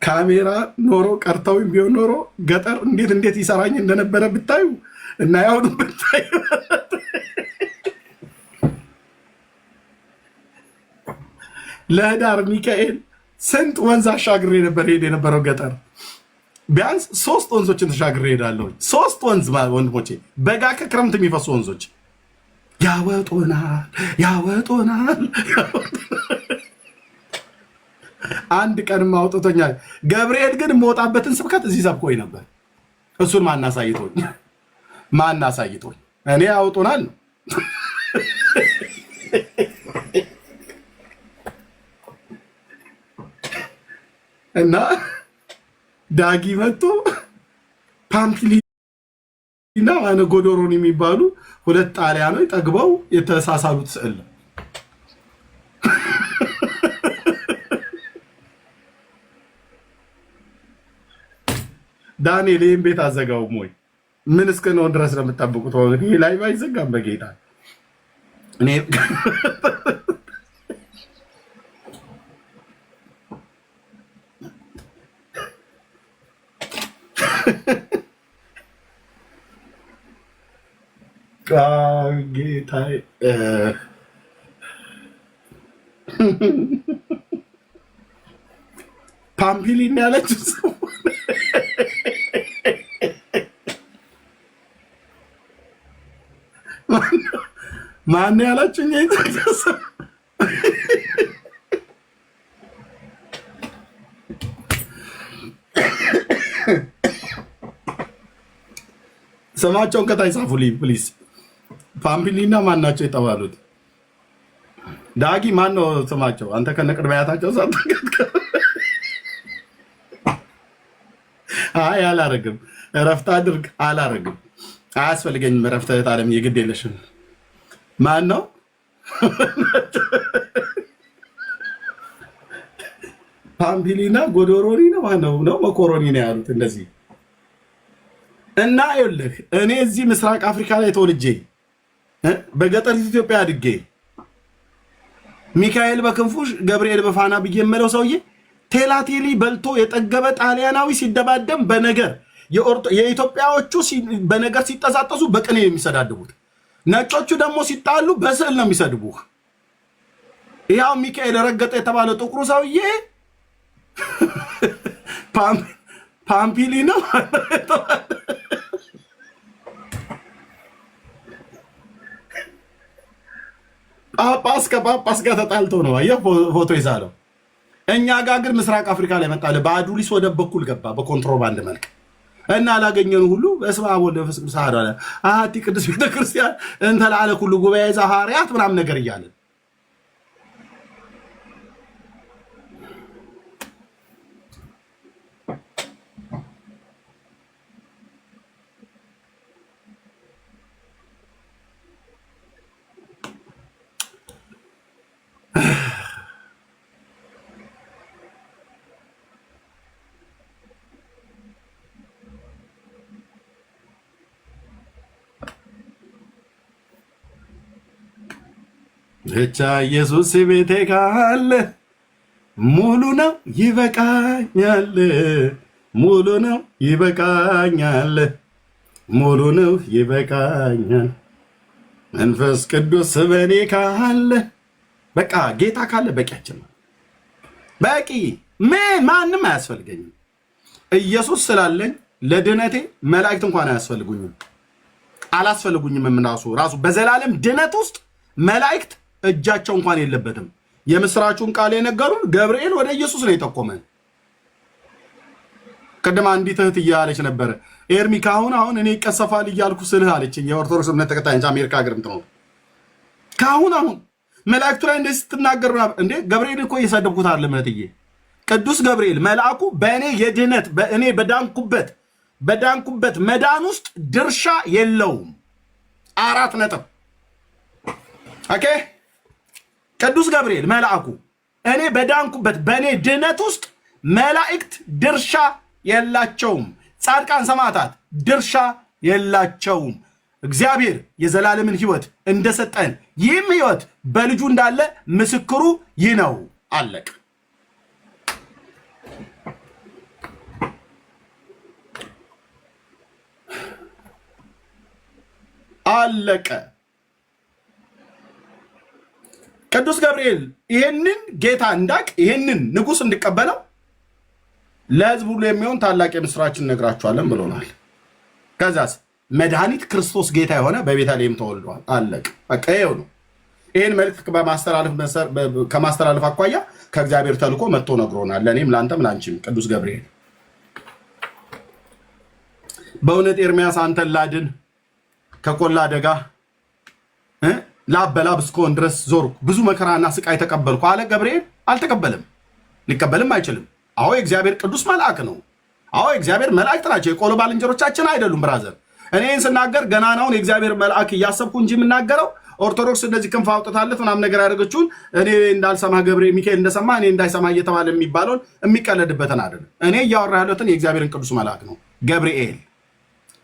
ካሜራ ኖሮ ቀርተው ቢሆን ኖሮ ገጠር እንዴት ይሰራኝ እንደነበረ ብታዩ እና ያውዱ ብታዩ። ለህዳር ሚካኤል ስንት ወንዝ አሻግሬ ነበር ሄድ የነበረው ገጠር። ቢያንስ 3 ወንዞችን ተሻግሬ ሄዳለሁ። 3 ወንዝ ወንድሞቼ፣ በጋ ከክረምት የሚፈሱ ወንዞች ያወጡናል ያወጡናል። አንድ ቀንም አውጥቶኛል። ገብርኤል ግን የምወጣበትን ስብከት እዚህ ሰብኮኝ ነበር። እሱን ማናሳይቶኝ እኔ ያወጡናል ነው። እና ዳጊ መጥቶ ፓምፒሊና ጎዶሮን የሚባሉ 2 ጣሊያኖች ጠግበው የተሳሳሉት ስዕል ነው። ዳንኤል ይህን ቤት አዘጋውም ወይ? ምን እስከ ነው ድረስ ነው የምጠብቁት? ይህ ላይ አይዘጋም በጌታ እኔ ጌታ ፓምፒሊን ያለችው ሰው ማን ያላችሁኝ? ስማቸውን ከታይ ጻፉልኝ ፕሊዝ። ፓምፒሊና ማን ናቸው የተባሉት? ዳጊ ማን ነው ስማቸው? አንተ ከነቅድመ አያታቸው ሳታውቅ አይ አላረግም፣ እረፍት አድርግ። አላረግም አያስፈልገኝም። እረፍት እህት ዓለም የግድ የለሽም። ማን ነው ፓምፒሊና ጎዶሮኒ ነው ማነው ነው መኮሮኒ ነው ያሉት እንደዚህ። እና ይኸውልህ እኔ እዚህ ምስራቅ አፍሪካ ላይ ተወልጄ በገጠር ኢትዮጵያ አድጌ ሚካኤል በክንፉሽ ገብርኤል በፋና ብዬ የምለው ሰውዬ ቴላቴሊ በልቶ የጠገበ ጣሊያናዊ ሲደባደም በነገር የኢትዮጵያዎቹ በነገር ሲጠዛጠዙ በቅኔ የሚሰዳድቡት፣ ነጮቹ ደግሞ ሲጣሉ በስዕል ነው የሚሰድቡህ። ያው ሚካኤል ረገጠ የተባለው ጥቁሩ ሰውዬ ፓምፒሊ ነው ጳጳስ ከጳጳስ ጋር ተጣልቶ ነው አየህ ፎቶ ይዛለው። እኛ ጋር ግን ምስራቅ አፍሪካ ላይ መጣለ በአዱሊስ ወደ በኩል ገባ በኮንትሮባንድ መልክ እና አላገኘኑ ሁሉ በስመ አብ ወወልድ ወመንፈስ ቅዱስ አሐዱ አምላክ አሐቲ ቅድስት ቤተክርስቲያን እንተ ለዓለ ኩሉ ጉባኤ ዘሐዋርያት ምናምን ነገር እያለን ብቻ ኢየሱስ ቤቴ ካለ ሙሉ ነው ይበቃኛል፣ ሙሉ ነው ይበቃኛል፣ ሙሉ ነው ይበቃኛል። መንፈስ ቅዱስ በኔ ካለ በቃ ጌታ ካለ በቂያችን ነው። በቂ ማንም አያስፈልገኝም። ኢየሱስ ስላለኝ ለድነቴ መላእክት እንኳን አያስፈልጉኝም፣ አላስፈልጉኝም። ራሱ በዘላለም ድነት ውስጥ መላእክት እጃቸው እንኳን የለበትም። የምስራቹን ቃል የነገሩን ገብርኤል ወደ ኢየሱስ ነው የጠቆመን። ቀደም አንዲት እህት እያለች ነበረ ኤርሚ ካሁን አሁን እኔ ይቀሰፋል እያልኩ ስልህ አለችኝ። የኦርቶዶክስ እምነት ተከታይ እንጂ አሜሪካ ሀገር ምትኖር ካሁን አሁን መላእክቱ ላይ እንደዚህ ስትናገር እንዴ ገብርኤል እኮ እየሰደብኩት አይደለም እህትዬ። ቅዱስ ገብርኤል መልአኩ በእኔ የድነት በእኔ በዳንኩበት መዳን ውስጥ ድርሻ የለውም። 4 ነጥብ። ኦኬ ቅዱስ ገብርኤል መልአኩ እኔ በዳንኩበት በእኔ ድነት ውስጥ መላእክት ድርሻ የላቸውም። ጻድቃን ሰማዕታት ድርሻ የላቸውም። እግዚአብሔር የዘላለምን ሕይወት እንደሰጠን ይህም ሕይወት በልጁ እንዳለ ምስክሩ ይህ ነው። አለቀ። አለቀ። ቅዱስ ገብርኤል ይሄንን ጌታ እንዳቅ ይሄንን ንጉሥ እንዲቀበለው ለሕዝብ ሁሉ የሚሆን ታላቅ የምስራችን ነግራችኋለን ብሎናል። ከዛስ መድኃኒት ክርስቶስ ጌታ የሆነ በቤተልሔም ተወልዷል። አለቅ። በቃ ይኸው ነው። ይህን መልዕክት ከማስተላለፍ አኳያ ከእግዚአብሔር ተልኮ መጥቶ ነግሮናል። ለእኔም ለአንተም ለአንቺም። ቅዱስ ገብርኤል በእውነት ኤርምያስ አንተን ላድን ከቆላ አደጋ ላበላብ እስከሆን ድረስ ዞርኩ፣ ብዙ መከራና ስቃይ ተቀበልኩ አለ ገብርኤል። አልተቀበልም፣ ሊቀበልም አይችልም። አዎ የእግዚአብሔር ቅዱስ መልአክ ነው። አዎ የእግዚአብሔር መላእክት ናቸው። የቆሎ ባልንጀሮቻችን አይደሉም። ብራዘር እኔን ስናገር ገናናውን የእግዚአብሔር መልአክ እያሰብኩ እንጂ የምናገረው ኦርቶዶክስ እንደዚህ ክንፍ አውጥታለት ምናምን ነገር ያደረገችውን እኔ እንዳልሰማ ገብርኤል ሚካኤል እንደሰማ እኔ እንዳይሰማ እየተባለ የሚባለውን የሚቀለድበትን አይደለም። እኔ እያወራ ያለሁትን የእግዚአብሔርን ቅዱስ መልአክ ነው። ገብርኤል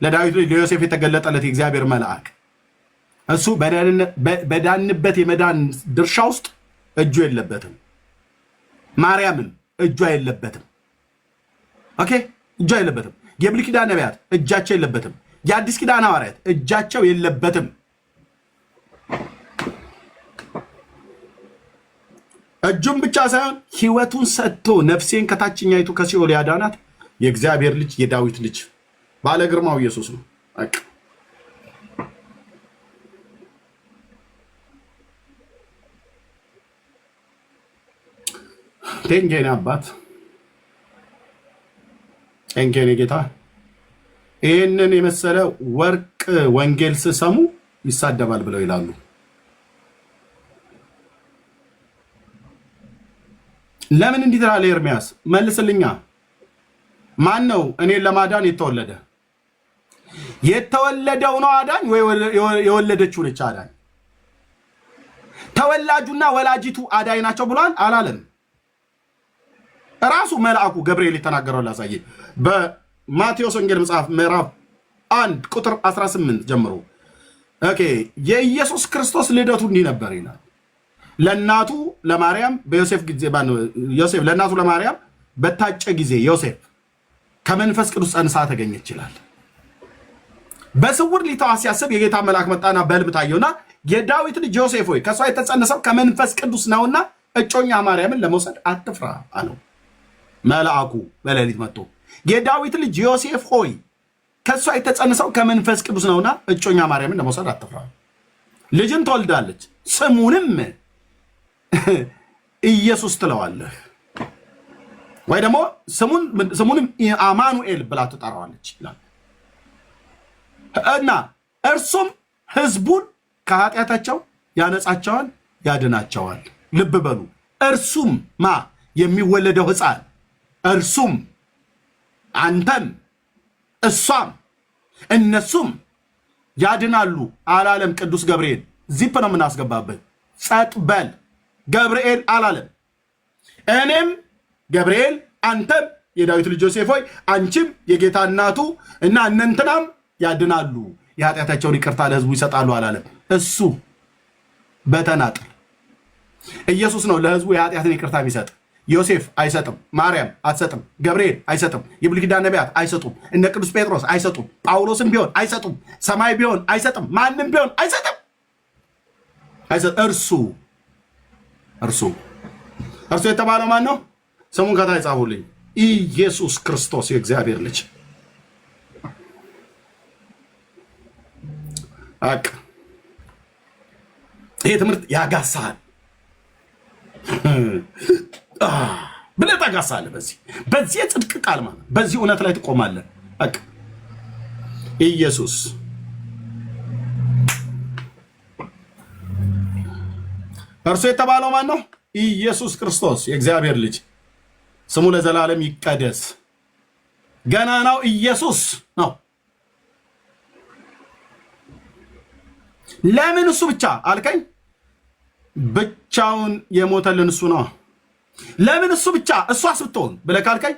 ለዳዊት ለዮሴፍ የተገለጠለት የእግዚአብሔር መልአክ እሱ በዳንበት የመዳን ድርሻ ውስጥ እጁ የለበትም። ማርያምን እጇ የለበትም። ኦኬ እጇ የለበትም። የብሉይ ኪዳን ነቢያት እጃቸው የለበትም። የአዲስ ኪዳን ሐዋርያት እጃቸው የለበትም። እጁን ብቻ ሳይሆን ሕይወቱን ሰጥቶ ነፍሴን ከታችኛይቱ ከሲኦል ያዳናት የእግዚአብሔር ልጅ የዳዊት ልጅ ባለ ግርማው ኢየሱስ ነው። ቴንኬኔ አባት ቴንኬኔ ጌታ። ይህንን የመሰለ ወርቅ ወንጌል ስሰሙ ይሳደባል ብለው ይላሉ። ለምን እንዲህ ትላለህ ኤርምያስ? መልስልኛ። ማን ነው እኔን ለማዳን የተወለደ? የተወለደው ነው አዳኝ ወይ የወለደችው ነች አዳኝ? ተወላጁና ወላጂቱ አዳኝ ናቸው ብሏል አላለም? ራሱ መልአኩ ገብርኤል የተናገረው ላሳየ በማቴዎስ ወንጌል መጽሐፍ ምዕራፍ 1 ቁጥር 18 ጀምሮ ኦኬ የኢየሱስ ክርስቶስ ልደቱ እንዲህ ነበር ይላል። ለናቱ ለማርያም በዮሴፍ ጊዜ ዮሴፍ ለናቱ ለማርያም በታጨ ጊዜ ዮሴፍ ከመንፈስ ቅዱስ ጸንሳ ተገኘች ይላል። በስውር ሊተዋ ሲያስብ የጌታ መልአክ መጣና በሕልም ታየውና የዳዊት ልጅ ዮሴፍ ሆይ ከሷ የተጸነሰው ከመንፈስ ቅዱስ ነውና እጮኛ ማርያምን ለመውሰድ አትፍራ አለው። መልአኩ በሌሊት መጥቶ የዳዊት ልጅ ዮሴፍ ሆይ ከሷ የተጸነሰው ከመንፈስ ቅዱስ ነውና እጮኛ ማርያምን ለመውሰድ አትፍራ፣ ልጅን ትወልዳለች፣ ስሙንም ኢየሱስ ትለዋለህ፣ ወይ ደግሞ ስሙንም አማኑኤል ብላ ትጠራዋለች ይላል እና እርሱም ሕዝቡን ከኃጢአታቸው ያነጻቸዋል፣ ያድናቸዋል። ልብ በሉ እርሱም ማ የሚወለደው ሕፃን እርሱም አንተም እሷም እነሱም ያድናሉ አላለም። ቅዱስ ገብርኤል ዚፕ ነው የምናስገባበት። ጸጥ በል ገብርኤል አላለም። እኔም ገብርኤል አንተም የዳዊት ልጅ ዮሴፍ ሆይ አንቺም የጌታ እናቱ እና እነንትናም ያድናሉ የኃጢአታቸውን ይቅርታ ለሕዝቡ ይሰጣሉ አላለም። እሱ በተናጥል ኢየሱስ ነው ለሕዝቡ የኃጢአትን ይቅርታ የሚሰጥ። ዮሴፍ አይሰጥም፣ ማርያም አትሰጥም፣ ገብርኤል አይሰጥም፣ የብሉይ ኪዳን ነቢያት አይሰጡም፣ እነ ቅዱስ ጴጥሮስ አይሰጡም፣ ጳውሎስም ቢሆን አይሰጡም፣ ሰማይ ቢሆን አይሰጥም፣ ማንም ቢሆን አይሰጥም። እርሱ የተባለው ማን ነው? ስሙን ከታይ ጻፉልኝ። ኢየሱስ ክርስቶስ የእግዚአብሔር ልጅ። አቅ ይሄ ትምህርት ያጋሳል ብለህ ታጋሳለህ። በዚህ የጽድቅ ቃል ማለት በዚህ እውነት ላይ ትቆማለህ። አቅ ኢየሱስ እርሱ የተባለው ማን ነው? ኢየሱስ ክርስቶስ የእግዚአብሔር ልጅ ስሙ ለዘላለም ይቀደስ። ገናናው ኢየሱስ ነው። ለምን እሱ ብቻ አልከኝ? ብቻውን የሞተልን እሱ ነው። ለምን እሱ ብቻ እሷስ ብትሆን ብለህ ካልከኝ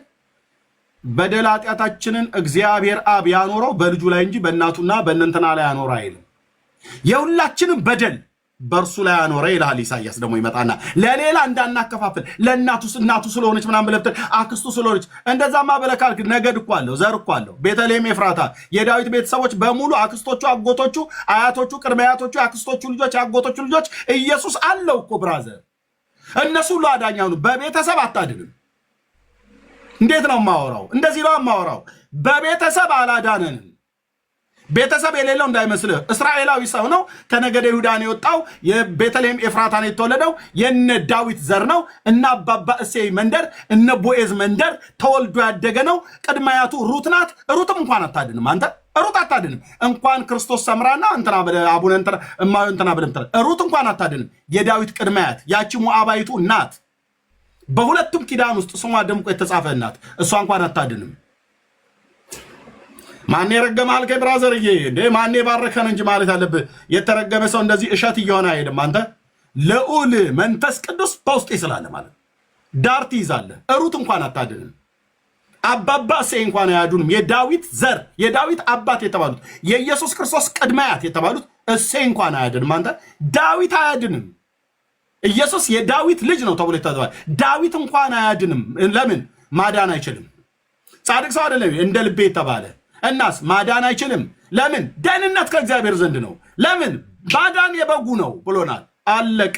በደል ኃጢአታችንን እግዚአብሔር አብ ያኖረው በልጁ ላይ እንጂ በእናቱና በእነንትና ላይ ያኖረ አይልም። የሁላችንም በደል በእርሱ ላይ ያኖረ ይልሃል። ኢሳያስ ደግሞ ይመጣና ለሌላ እንዳናከፋፍል እናቱ ስለሆነች ምናምን ብለህ ብትል አክስቱ ስለሆነች እንደዛማ ብለህ ካልክ ነገድ እኮ አለው፣ ዘር እኮ አለው። ቤተልሔም ኤፍራታ የዳዊት ቤተሰቦች በሙሉ አክስቶቹ፣ አጎቶቹ፣ አያቶቹ፣ ቅድመ አያቶቹ፣ የአክስቶቹ ልጆች፣ የአጎቶቹ ልጆች ኢየሱስ አለው እኮ ብራዘር። እነሱ ሁሉ አዳኛው ነው። በቤተሰብ አታድንም። እንዴት ነው የማወራው? እንደዚህ ነው የማወራው። በቤተሰብ አላዳነንም። ቤተሰብ የሌለው እንዳይመስልህ። እስራኤላዊ ሰው ነው። ከነገደ ይሁዳ ነው የወጣው። የቤተልሔም ኤፍራታ ነው የተወለደው። የነ ዳዊት ዘር ነው። እነ አባባ እሴይ መንደር፣ እነ ቦኤዝ መንደር ተወልዶ ያደገ ነው። ቅድመ አያቱ ሩት ናት። ሩትም እንኳን አታድንም። አንተ ሩት አታድንም። እንኳን ክርስቶስ ሰምራና እንትና አቡነ እንትና እማዩ እንትና ብለም ሩት እንኳን አታድንም። የዳዊት ቅድመ አያት ያቺ ሞዓባዊቱ እናት፣ በሁለቱም ኪዳን ውስጥ ስሟ ደምቆ የተጻፈ እናት፣ እሷ እንኳን አታድንም። ማን የረገመ አልከኝ ብራዘርዬ? እንዴ ማን የባረከን እንጂ ማለት አለብህ። የተረገመ ሰው እንደዚህ እሸት እየሆነ አይሄድም። አንተ ልዑል መንፈስ ቅዱስ በውስጤ ስላለ ማለት ዳር ትይዛለህ። ሩት እንኳን አታድንም። አባባ እሴይ እንኳን አያዱንም። የዳዊት ዘር የዳዊት አባት የተባሉት የኢየሱስ ክርስቶስ ቅድማያት የተባሉት እሴይ እንኳን አያድንም። አንተ ዳዊት አያድንም። ኢየሱስ የዳዊት ልጅ ነው ተብሎ ይታዘባል። ዳዊት እንኳን አያድንም። ለምን? ማዳን አይችልም። ጻድቅ ሰው አይደለም እንደ ልቤ የተባለ እናስ ማዳን አይችልም። ለምን? ደህንነት ከእግዚአብሔር ዘንድ ነው። ለምን? ማዳን የበጉ ነው ብሎናል። አለቀ።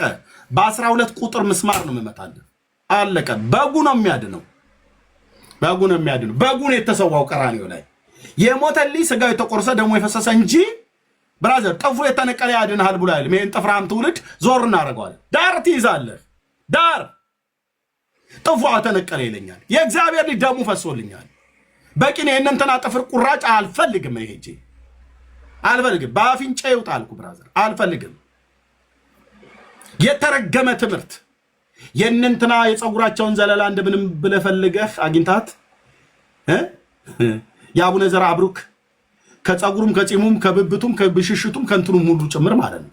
በ12 ቁጥር ምስማር ነው የምመታልህ። አለቀ። በጉ ነው የሚያድነው። በጉ ነው የሚያድነው። በጉ ነው የተሰዋው ቀራንዮ ላይ የሞተልኝ ስጋው የተቆረሰ ደሙ የፈሰሰ እንጂ ብራዘር ጥፍሩ የተነቀለ ያድንሃል ብሎ አይልም። ይሄን ጥፍራም ትውልድ ዞር እናደርገዋለን። ዳር ትይዛለህ። ዳር ጥፍሯ ተነቀለ ይለኛል። የእግዚአብሔር ልጅ ደሙ ፈሶልኛል። በቂ ነው። የእነንተና ጥፍር ቁራጭ አልፈልግም። ይሄጂ አልፈልግም። በአፍንጫ ይውጣልኩ ብራዘር አልፈልግም። የተረገመ ትምህርት የእነንተና የፀጉራቸውን ዘለላ እንደምንም ብለህ ፈልገህ አግኝታት የአቡነ ዘርዓ ብሩክ ከፀጉሩም ከጺሙም ከብብቱም ከብሽሽቱም ከንቱንም ሁሉ ጭምር ማለት ነው።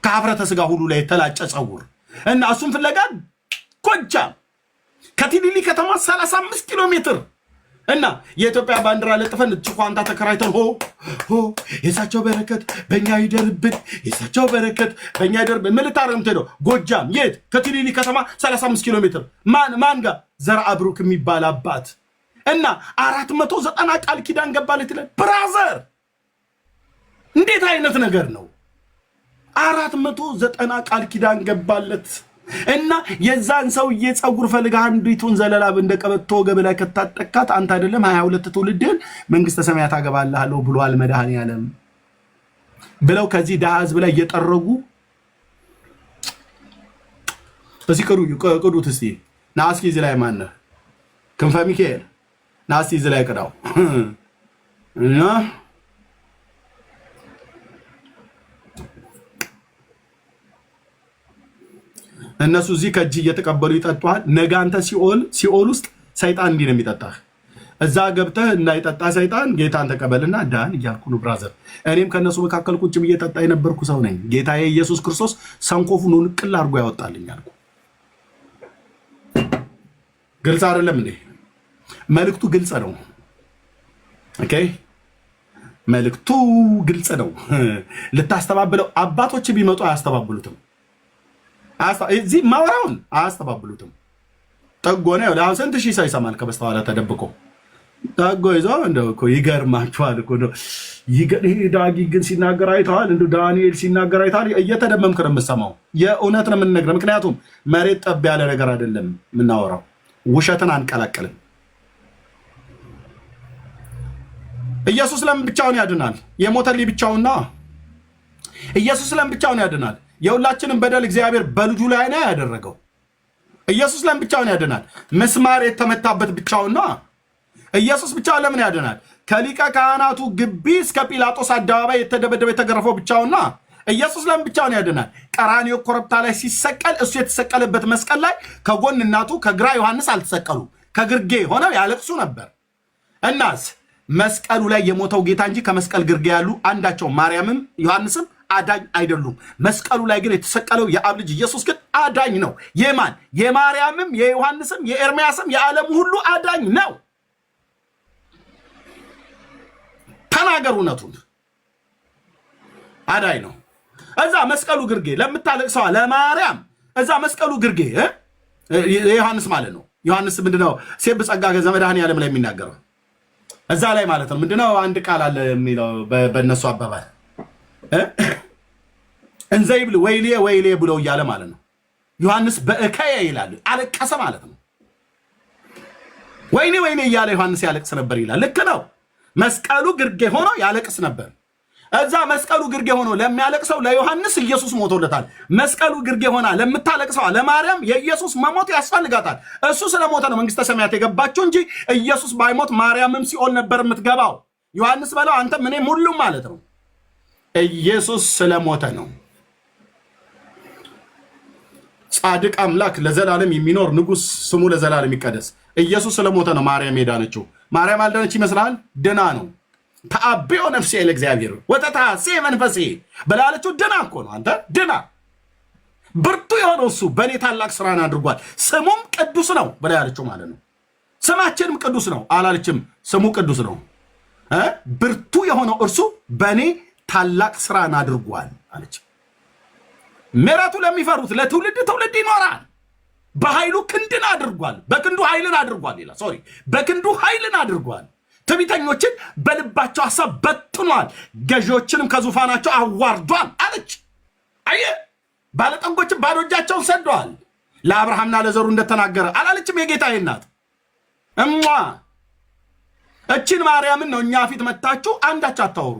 ከአፍረተ ስጋ ሁሉ ላይ የተላጨ ፀጉር እና እሱም ፍለጋ ጎጃም ከቲሊሊ ከተማ 35 ኪሎ ሜትር እና የኢትዮጵያ ባንዲራ ለጥፈን ጭቋንታ ተከራይተን ሆ የሳቸው በረከት በእኛ ይደርብን፣ የሳቸው በረከት በእኛ ይደርብን። ምልታረም ተደው ጎጃም የት ከቲሊሊ ከተማ 35 ኪሎ ሜትር ማን ጋር ዘርአ ብሩክ የሚባል አባት እና 490 ቃል ኪዳን ገባለት ይላል። ብራዘር እንዴት አይነት ነገር ነው? 490 ቃል ኪዳን ገባለት እና የዛን ሰውዬ ፀጉር ፈልጋ አንዲቱን ዘለላ እንደቀበቶ ወገብ ላይ ከታጠቃት አንተ አይደለም 22 ትውልድን መንግስተ ሰማያት አገባልሃለሁ ብሏል መድኃኒዓለም ብለው ከዚህ ዳህ ህዝብ ላይ እየጠረጉ በዚህ ቅዱት እስቲ ናስኪ እዚህ ላይ ማነህ ክንፈ ሚካኤል ናስቲ እዚህ ላይ ቅዳው እና እነሱ እዚህ ከእጅ እየተቀበሉ ይጠጣዋል። ነገ አንተ ሲኦል ውስጥ ሰይጣን እንዲህ ነው የሚጠጣህ። እዛ ገብተህ እንዳይጠጣ ሰይጣን ጌታን ተቀበልና ዳን እያልኩ ነው ብራዘር። እኔም ከእነሱ መካከል ቁጭ ብዬ ጠጣ የነበርኩ ሰው ነኝ። ጌታዬ ኢየሱስ ክርስቶስ ሰንኮፉን ንቅል አድርጎ ያወጣልኝ አልኩ። ግልጽ አይደለም እንዴ? መልእክቱ ግልጽ ነው። ኦኬ መልእክቱ ግልጽ ነው። ልታስተባብለው አባቶች ቢመጡ አያስተባብሉትም። እዚህ ማወራውን አያስተባብሉትም። ጠጎ ነው ለአሁን ስንት ሺህ ሰው ይሰማል ከበስተኋላ ተደብቆ ጠጎ ይዞ እንደው እኮ ይገርማችኋል እኮ ነው። ዳጊ ግን ሲናገር አይተዋል። እንደው ዳንኤል ሲናገር አይተዋል። እየተደመምክ ነው የምትሰማው። የእውነት ነው የምንነግረው። ምክንያቱም መሬት ጠብ ያለ ነገር አይደለም የምናወራው። ውሸትን አንቀላቀልም። ኢየሱስ ለምን ብቻውን ያድናል? የሞተልኝ ብቻውና ኢየሱስ ለምን ብቻውን ያድናል? የሁላችንም በደል እግዚአብሔር በልጁ ላይ ነው ያደረገው። ኢየሱስ ለምን ብቻውን ያድናል? ምስማር የተመታበት ብቻውና ኢየሱስ ብቻውን ለምን ያድናል? ከሊቀ ካህናቱ ግቢ እስከ ጲላጦስ አደባባይ የተደበደበ የተገረፈው ብቻውና ኢየሱስ ለምን ብቻውን ያድናል? ቀራንዮ ኮረብታ ላይ ሲሰቀል እሱ የተሰቀለበት መስቀል ላይ ከጎን እናቱ ከግራ ዮሐንስ አልተሰቀሉ፣ ከግርጌ ሆነው ያለቅሱ ነበር። እናስ መስቀሉ ላይ የሞተው ጌታ እንጂ ከመስቀል ግርጌ ያሉ አንዳቸው ማርያምም ዮሐንስም አዳኝ አይደሉም። መስቀሉ ላይ ግን የተሰቀለው የአብ ልጅ ኢየሱስ ግን አዳኝ ነው። የማን የማርያምም የዮሐንስም የኤርምያስም የዓለም ሁሉ አዳኝ ነው። ተናገሩ እውነቱን። አዳኝ ነው። እዛ መስቀሉ ግርጌ ለምታለቅሰዋ ለማርያም እዛ መስቀሉ ግርጌ የዮሐንስ ማለት ነው። ዮሐንስ ምንድነው? ሴብ ጸጋ ገዘ መድኃኔዓለም ላይ የሚናገረው እዛ ላይ ማለት ነው። ምንድነው? አንድ ቃል አለ የሚለው በእነሱ አባባል እንዘይብል ወይሌ ወይሌ ብለው እያለ ማለት ነው። ዮሐንስ በእከየ ይላል፣ አለቀሰ ማለት ነው። ወይኔ ወይኔ እያለ ዮሐንስ ያለቅስ ነበር ይላል። ልክ ነው። መስቀሉ ግርጌ ሆኖ ያለቅስ ነበር። እዛ መስቀሉ ግርጌ ሆኖ ለሚያለቅሰው ለዮሐንስ ኢየሱስ ሞቶለታል። መስቀሉ ግርጌ ሆና ለምታለቅሰው ለማርያም የኢየሱስ መሞት ያስፈልጋታል። እሱ ስለሞተ ነው መንግስተ ሰማያት የገባችው እንጂ ኢየሱስ ባይሞት ማርያምም ሲኦል ነበር የምትገባው። ዮሐንስ በለው አንተም እኔም ሁሉም ማለት ነው። ኢየሱስ ስለሞተ ነው። ጻድቅ አምላክ ለዘላለም የሚኖር ንጉስ ስሙ ለዘላለም ይቀደስ። ኢየሱስ ስለሞተ ነው ማርያም ሄዳነችው። ማርያም አልዳነች ይመስላል? ድና ነው። ተአብዮ ነፍሴ ለእግዚአብሔር ወተታሴ መንፈሴ በላለችው ድና እኮ ነው። አንተ ድና ብርቱ የሆነው እሱ በእኔ ታላቅ ስራን አድርጓል፣ ስሙም ቅዱስ ነው ብላ ያለችው ማለት ነው። ስማችንም ቅዱስ ነው አላለችም፣ ስሙ ቅዱስ ነው። ብርቱ የሆነው እርሱ በእኔ ታላቅ ስራን አድርጓል አለች። ምሕረቱ ለሚፈሩት ለትውልድ ትውልድ ይኖራል። በኃይሉ ክንድን አድርጓል፣ በክንዱ ኃይልን አድርጓል ይላል። ሶሪ በክንዱ ኃይልን አድርጓል። ትዕቢተኞችን በልባቸው ሐሳብ በትኗል፣ ገዢዎችንም ከዙፋናቸው አዋርዷል አለች። አየህ፣ ባለጠጎችን ባዶ እጃቸውን ሰደዋል፣ ለአብርሃምና ለዘሩ እንደተናገረ አላለችም? የጌታዬ እናት እሟ እችን ማርያምን ነው እኛ ፊት መታችሁ አንዳች አታወሩ።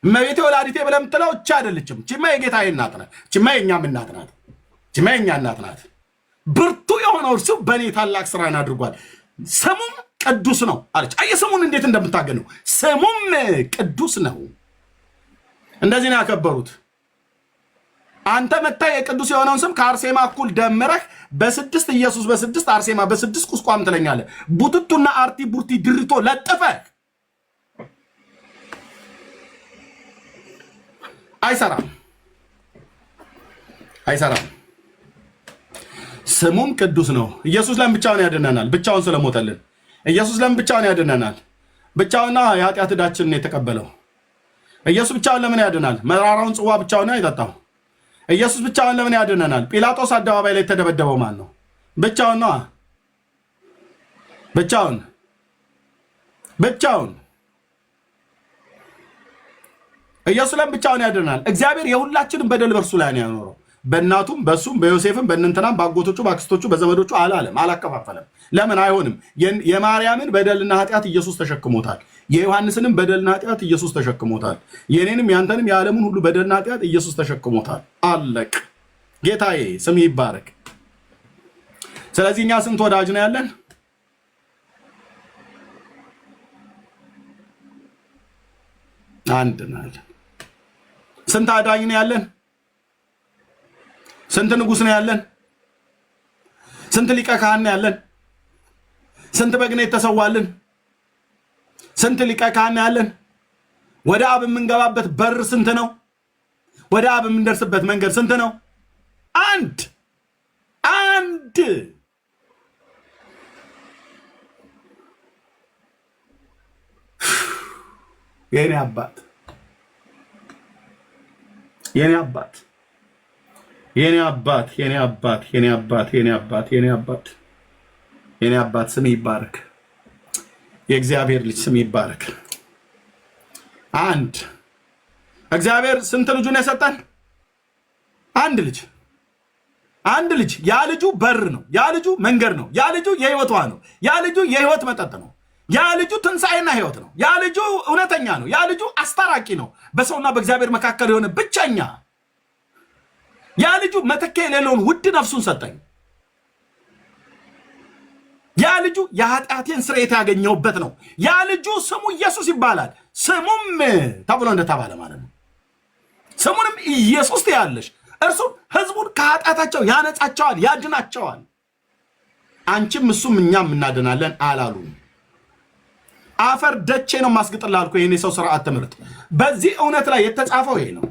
እመቤቴ ወላዲቴ ብለህ የምትለው እቺ አይደለችም። እቺማ የጌታዬ እናት ናት። እቺማ የእኛም እናት ናት። እቺማ የእኛ እናት ናት። ብርቱ የሆነው እርሱ በእኔ ታላቅ ስራን አድርጓል፣ ስሙም ቅዱስ ነው አለች። አየህ ስሙን እንዴት እንደምታገነው። ስሙም ቅዱስ ነው። እንደዚህ ነው ያከበሩት። አንተ መታ የቅዱስ የሆነውን ስም ከአርሴማ እኩል ደምረህ በስድስት ኢየሱስ በስድስት አርሴማ በስድስት ቁስቋም ትለኛለህ። ቡትቱና አርቲ ቡርቲ ድርቶ ለጥፈህ አይሰራም፣ አይሰራም። ስሙም ቅዱስ ነው። ኢየሱስ ለምን ብቻውን ያድነናል? ብቻውን ስለሞተልን። ኢየሱስ ለምን ብቻውን ያድነናል? ብቻውና የኃጢአት ዕዳችንን የተቀበለው ኢየሱስ ብቻውን ለምን ያድናል? መራራውን ጽዋ ብቻውን አይጠጣው። ኢየሱስ ብቻውን ለምን ያድነናል? ጲላጦስ አደባባይ ላይ የተደበደበው ማን ነው? ብቻውን ነው። ብቻውን ኢየሱስ ለምን ብቻውን ያድነናል? እግዚአብሔር የሁላችንም በደል በእርሱ ላይ ነው ያኖረው። በእናቱም በሱም በዮሴፍም በእንትናም በአጎቶቹ በአክስቶቹ በዘመዶቹ አላለም፣ አላከፋፈለም። ለምን አይሆንም? የማርያምን በደልና ኃጢአት ኢየሱስ ተሸክሞታል። የዮሐንስንም በደልና ኃጢአት ኢየሱስ ተሸክሞታል። የኔንም ያንተንም የዓለምን ሁሉ በደልና ኃጢአት ኢየሱስ ተሸክሞታል። አለቅ። ጌታዬ ስም ይባረክ። ስለዚህ እኛ ስንት ወዳጅ ነው ያለን? አንድ ነው ያለን። ስንት አዳኝ ነው ያለን? ስንት ንጉስ ነው ያለን? ስንት ሊቀ ካህን ነው ያለን? ስንት በግ ነው የተሰዋልን? ስንት ሊቀ ካህን ነው ያለን? ወደ አብ የምንገባበት በር ስንት ነው? ወደ አብ የምንደርስበት መንገድ ስንት ነው? አንድ። የኔ አባት ስም ይባረክ። የእግዚአብሔር ልጅ ስም ይባረክ። አንድ እግዚአብሔር ስንት ልጁን የሰጠን? አንድ ልጅ። ያ ልጁ በር ነው። ያ ልጁ መንገድ ነው። ያ ልጁ የህይወት ውሃ ነው። ያ ልጁ የህይወት መጠጥ ነው። ያ ልጁ ትንሣኤና ህይወት ነው። ያ ልጁ እውነተኛ ነው። ያ ልጁ አስታራቂ ነው። በሰውና በእግዚአብሔር መካከል የሆነ ብቸኛ። ያ ልጁ መተኪያ የሌለውን ውድ ነፍሱን ሰጠኝ። ያ ልጁ የኃጢአቴን ስርየት ያገኘሁበት ነው። ያ ልጁ ስሙ ኢየሱስ ይባላል። ስሙም ተብሎ እንደተባለ ማለት ነው። ስሙንም ኢየሱስ ትያለሽ። እርሱም ህዝቡን ከኃጢአታቸው ያነጻቸዋል፣ ያድናቸዋል። አንቺም እሱም እኛም እናድናለን አላሉ። አፈር ደቼ ነው ማስግጥላልኩ። ይሄን የሰው ስርዓት ትምህርት በዚህ እውነት ላይ የተጻፈው ይሄ ነው።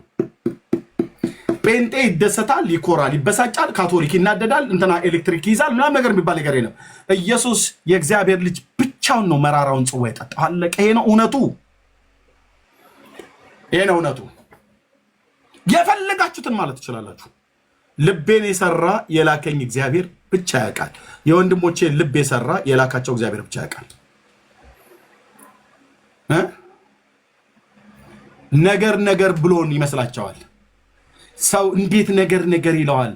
ጴንጤ ይደሰታል፣ ይኮራል፣ ይበሳጫል፣ ካቶሊክ ይናደዳል፣ እንትና ኤሌክትሪክ ይይዛል ምናምን ነገር የሚባል ነገር የለም። ኢየሱስ የእግዚአብሔር ልጅ ብቻውን ነው መራራውን ጽዋ የጠጣው። አለቀ። ይሄ ነው እውነቱ። የፈለጋችሁትን ማለት ትችላላችሁ። ልቤን የሰራ የላከኝ እግዚአብሔር ብቻ ያውቃል። የወንድሞቼን ልብ የሰራ የላካቸው እግዚአብሔር ብቻ ያውቃል። ነገር ብሎን ይመስላቸዋል። ሰው እንዴት ነገር ይለዋል?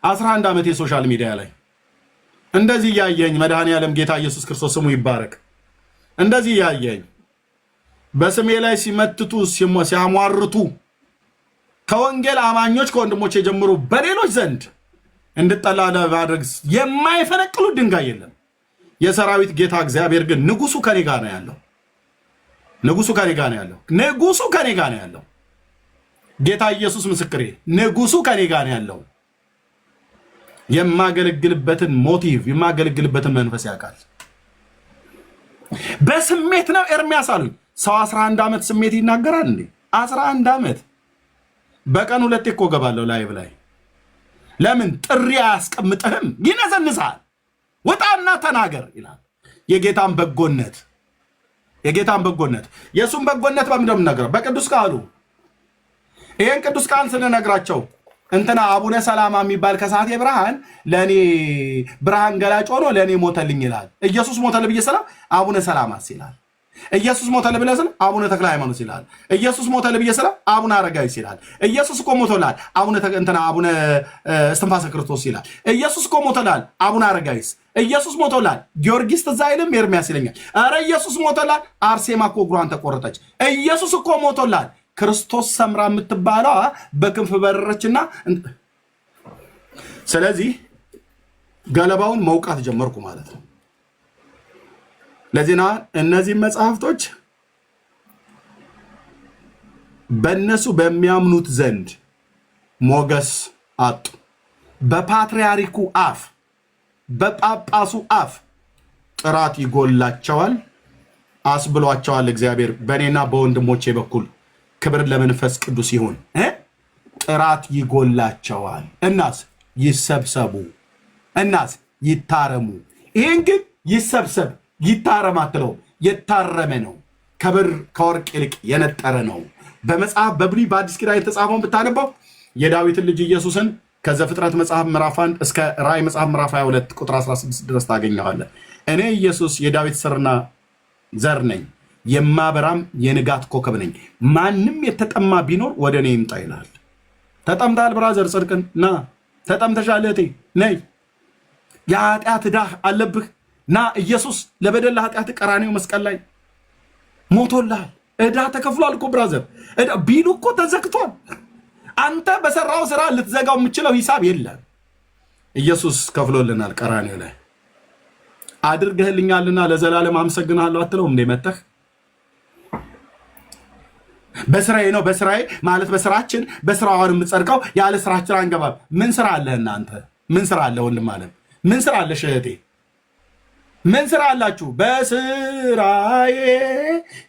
11 ዓመት የሶሻል ሚዲያ ላይ እንደዚህ ያየኝ መድኃኔዓለም ጌታ ኢየሱስ ክርስቶስ ስሙ ይባረክ። እንደዚህ ያየኝ በስሜ ላይ ሲመትቱ ሲያሟርቱ ከወንጌል አማኞች ከወንድሞቼ ጀምሮ በሌሎች ዘንድ እንድጠላ ለማድረግ የማይፈነቅሉ ድንጋይ የለም። የሰራዊት ጌታ እግዚአብሔር ግን ንጉሱ ከኔ ጋር ነው ያለው። ንጉሱ ከኔ ጋር ነው ያለው። ጌታ ኢየሱስ ምስክሬ፣ ንጉሱ ከኔ ጋር ነው ያለው። የማገለግልበትን ሞቲቭ የማገለግልበትን መንፈስ ያውቃል። በስሜት ነው ኤርሚያስ አሉኝ። ሰው 11 ዓመት ስሜት ይናገራል እንዴ? 11 ዓመት በቀን 2 እኮ ገባለሁ ላይቭ ላይ። ለምን ጥሪ አያስቀምጥህም? ይነዘንሳል። ወጣና ተናገር ይላል። የጌታን በጎነት የሱን በጎነት በምን እንደምነግረው በቅዱስ ቃሉ። ይሄን ቅዱስ ቃል ስንነግራቸው እንትና አቡነ ሰላማ የሚባል ከሰዓቴ ብርሃን ለኔ ብርሃን ገላጭ ሆኖ ለኔ ሞተልኝ ይላል። ኢየሱስ ሞተልኝ ብዬ ሰላም አቡነ ሰላማስ ይላል። ኢየሱስ ሞተልኝ ብዬ ሰላም አቡነ ተክለ ሃይማኖት ይላል። ኢየሱስ ሞተልኝ ብዬ ሰላም አቡነ አረጋዊ ይላል። ኢየሱስ እኮ ሞቶላል አቡነ እስትንፋሰ ክርስቶስ ይላል። ኢየሱስ እኮ ሞቶላል አቡነ አረጋዊስ። ኢየሱስ ሞቶላል ጊዮርጊስ ትዝ አይልም? ኤርሚያስ ይለኛል። ኧረ ኢየሱስ ሞቶላል አርሴማ እኮ እግሯን ተቆረጠች። ኢየሱስ እኮ ሞቶላል ክርስቶስ ሰምራ የምትባለዋ በክንፍ በረረችና። ስለዚህ ገለባውን መውቃት ጀመርኩ ማለት ነው። ለዚህና እነዚህ መጽሐፍቶች በእነሱ በሚያምኑት ዘንድ ሞገስ አጡ። በፓትርያርኩ አፍ በጳጳሱ አፍ ጥራት ይጎላቸዋል አስብሏቸዋል። እግዚአብሔር በእኔና በወንድሞቼ በኩል ክብር ለመንፈስ ቅዱስ ይሁን። ጥራት ይጎላቸዋል። እናስ ይሰብሰቡ፣ እናስ ይታረሙ። ይህን ግን ይሰብሰብ ይታረም አትለው፣ የታረመ ነው። ከብር ከወርቅ ይልቅ የነጠረ ነው። በመጽሐፍ በብሉይ በአዲስ ኪዳን የተጻፈውን ብታነበው የዳዊትን ልጅ ኢየሱስን ከዘፍጥረት መጽሐፍ ምዕራፍ 1 እስከ ራእይ መጽሐፍ ምዕራፍ 22 ቁጥር 16 ድረስ ታገኘዋለህ። እኔ ኢየሱስ የዳዊት ስርና ዘር ነኝ፣ የማበራም የንጋት ኮከብ ነኝ። ማንም የተጠማ ቢኖር ወደ እኔ ይምጣ ይላል። ተጠምታል ብራዘር፣ ጽድቅን ና። ተጠምተሻል እህቴ፣ ነይ። የኃጢአት ዕዳ አለብህ፣ ና። ኢየሱስ ለበደል ኃጢአት ቀራኔው መስቀል ላይ ሞቶልሃል። ዕዳ ተከፍሏል እኮ ብራዘር። ዕዳ ቢሉ እኮ ተዘግቷል። አንተ በሰራው ስራ ልትዘጋው የምችለው ሂሳብ የለም። ኢየሱስ ከፍሎልናል ቀራኔው ላይ። አድርገህልኛልና ለዘላለም አመሰግናለሁ አትለውም እንዴ? መተህ በስራዬ ነው በስራዬ ማለት በስራችን በስራውን የምጸድቀው፣ ያለ ስራችን አንገባም። ምን ስራ አለህ እናንተ? ምን ስራ አለ ወንድም አለም? ምን ስራ አለሽ እህቴ? ምን ስራ አላችሁ? በስራዬ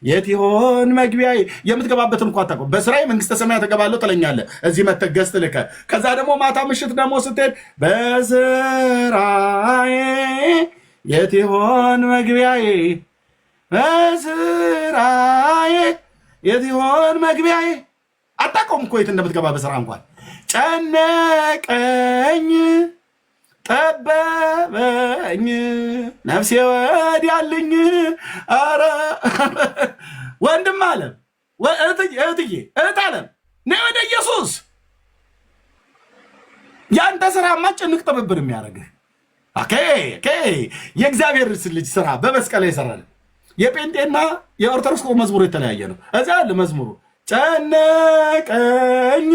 የት ይሆን መግቢያዬ? የምትገባበትን እንኳን አታውቅም። በስራዬ መንግስተ ሰማያት እገባለሁ ትለኛለህ። እዚህ መተህ ገዝት ልከህ፣ ከዛ ደግሞ ማታ ምሽት ደግሞ ስትሄድ በስራዬ የት ይሆን መግቢያዬ? በስራዬ የት ይሆን መግቢያዬ? አታውቀውም እኮ የት እንደምትገባ በስራ እንኳን። ጨነቀኝ ጠበበኝ ነፍሴ ወዲያልኝ። ኧረ ወንድም አለም እህትዬ እህት አለም ነይ ወደ ኢየሱስ። ያንተ ስራማ ጭንቅ ጥብብር የሚያደርግህ የእግዚአብሔር ልጅ ስራ በመስቀል ላይ ይሰራል። የጴንጤና የኦርቶዶክስ መዝሙሩ የተለያየ ነው። እዚያ ያለ መዝሙሩ ጨነቀኝ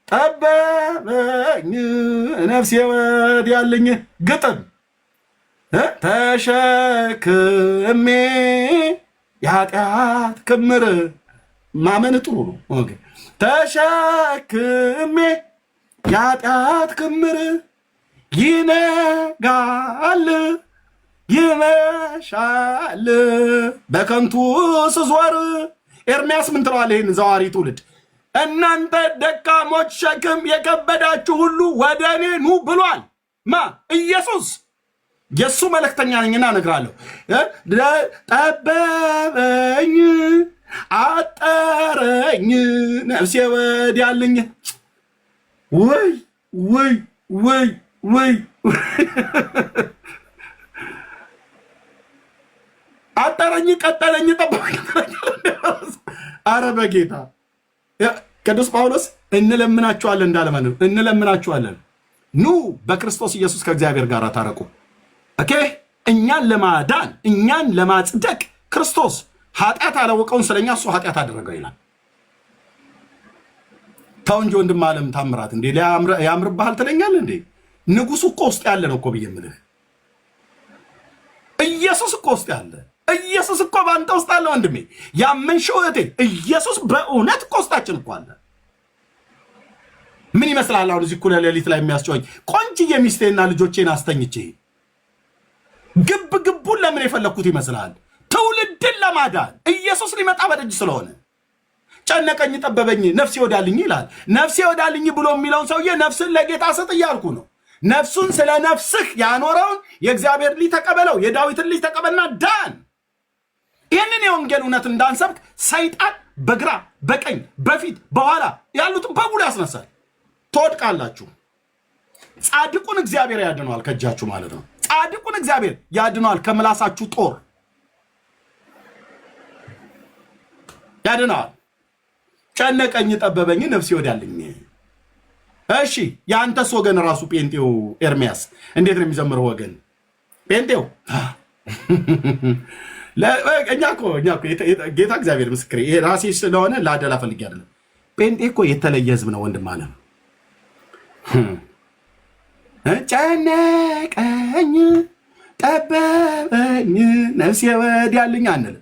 ጠበበኝ ነፍሴ ወዲያልኝ። ግጥም ተሸክሜ የኃጢአት ክምር ማመን ጥሩ ነው። ተሸክሜ የኃጢአት ክምር ይነጋል ይመሻል በከንቱ ስዞር። ኤርምያስ ምን ትለዋለህ? ይህን ዘዋሪ ትውልድ እናንተ ደካሞች ሸክም የከበዳችሁ ሁሉ ወደ እኔ ኑ ብሏል። ማ? ኢየሱስ። የእሱ መልእክተኛ ነኝና እነግራለሁ። ጠበበኝ አጠረኝ ነፍሴ ወዲያልኝ። ወይ ወይ ወይ ወይ አጠረኝ ቀጠለኝ ጠበበኝ። አረ በጌታ ቅዱስ ጳውሎስ እንለምናችኋለን እንዳለ ነው። እንለምናችኋለን ኑ በክርስቶስ ኢየሱስ ከእግዚአብሔር ጋር ታረቁ። ኦኬ። እኛን ለማዳን እኛን ለማጽደቅ ክርስቶስ ኃጢአት አላወቀውን ስለኛ እሱ ኃጢአት አደረገው ይላል። ተው እንጂ ወንድም ዓለም ታምራት እንዴ ያምርብሃል ትለኛለህ እንዴ? ንጉሱ እኮ ውስጥ ያለ ነው እኮ ብዬ የምልህ። ኢየሱስ እኮ ውስጥ ያለ፣ ኢየሱስ እኮ በአንተ ውስጥ አለ ወንድሜ። ያመንሽው እህቴ ኢየሱስ በእውነት እኮ ውስጣችን እኮ አለ። ምን ይመስላል አሁን እዚህ እኩለ ሌሊት ላይ የሚያስጨዋኝ ቆንጅዬ ሚስቴና ልጆቼን አስተኝቼ ግብ ግቡን ለምን የፈለግኩት ይመስላል? ትውልድን ለማዳን ኢየሱስ ሊመጣ በደጅ ስለሆነ ጨነቀኝ ጠበበኝ ነፍሴ ወዳልኝ ይላል። ነፍሴ ወዳልኝ ብሎ የሚለውን ሰውዬ ነፍስን ለጌታ ስጥ እያልኩ ነው። ነፍሱን ስለ ነፍስህ ያኖረውን የእግዚአብሔር ልጅ ተቀበለው፣ የዳዊትን ልጅ ተቀበልና ዳን። ይህንን የወንጌል እውነት እንዳንሰብክ ሰይጣን በግራ በቀኝ በፊት በኋላ ያሉትን በሙሉ ያስነሳል። ትወድቃላችሁ። ጻድቁን እግዚአብሔር ያድነዋል ከእጃችሁ ማለት ነው። ጻድቁን እግዚአብሔር ያድነዋል ከምላሳችሁ ጦር ያድነዋል። ጨነቀኝ ጠበበኝ ነፍሴ ወዳልኝ። እሺ የአንተስ ወገን ራሱ ጴንጤው ኤርሚያስ እንዴት ነው የሚዘምረው? ወገን ጴንጤው እኛ እኮ ጌታ እግዚአብሔር ምስክሬ ራሴ ስለሆነ ላደላ ፈልጌ አይደለም። ጴንጤ እኮ የተለየ ህዝብ ነው ወንድም አለ። ጨነቀኝ ጠበበኝ ነፍሴ ወዳልኝ አንልም።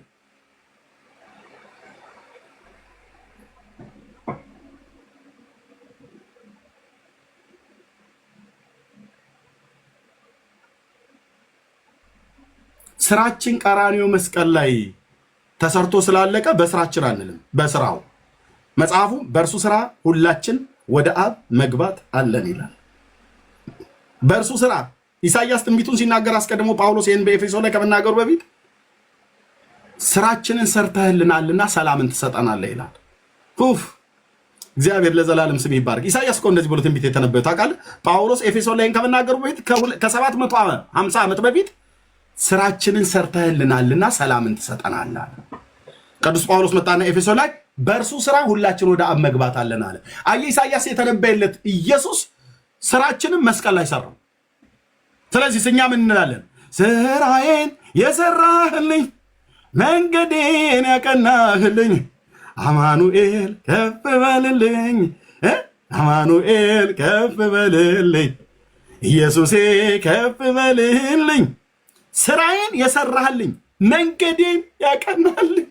ስራችን ቀራንዮ መስቀል ላይ ተሰርቶ ስላለቀ በስራችን አንልም። በስራው መጽሐፉ በእርሱ ስራ ሁላችን ወደ አብ መግባት አለን ይላል። በእርሱ ስራ ኢሳይያስ ትንቢቱን ሲናገር አስቀድሞ ጳውሎስ ይህን በኤፌሶን ላይ ከመናገሩ በፊት ስራችንን ሰርተህልናልና ሰላምን ትሰጠናለህ ይላል። እግዚአብሔር ለዘላለም ስም ይባረክ። ኢሳይያስ እኮ እንደዚህ ብሎ ትንቢት የተነበየው ታውቃለህ። ጳውሎስ ኤፌሶን ላይ ከመናገሩ በፊት ከ750 ዓመት በፊት ስራችንን ሰርተህልናልና ሰላምን ትሰጠናለህ። ቅዱስ ጳውሎስ መጣና ኤፌሶን ላይ በእርሱ ስራ ሁላችን ወደ አብ መግባት አለን አለ። አየህ ኢሳይያስ የተነበየለት ኢየሱስ ስራችንን መስቀል ላይ ሰራው። ስለዚህ እኛ ምን እንላለን? ስራዬን የሰራህልኝ መንገዴን ያቀናህልኝ አማኑኤል ከፍ በልልኝ፣ አማኑኤል ከፍ በልልኝ፣ ኢየሱሴ ከፍ በልልኝ፣ ስራዬን የሰራህልኝ መንገዴን ያቀናህልኝ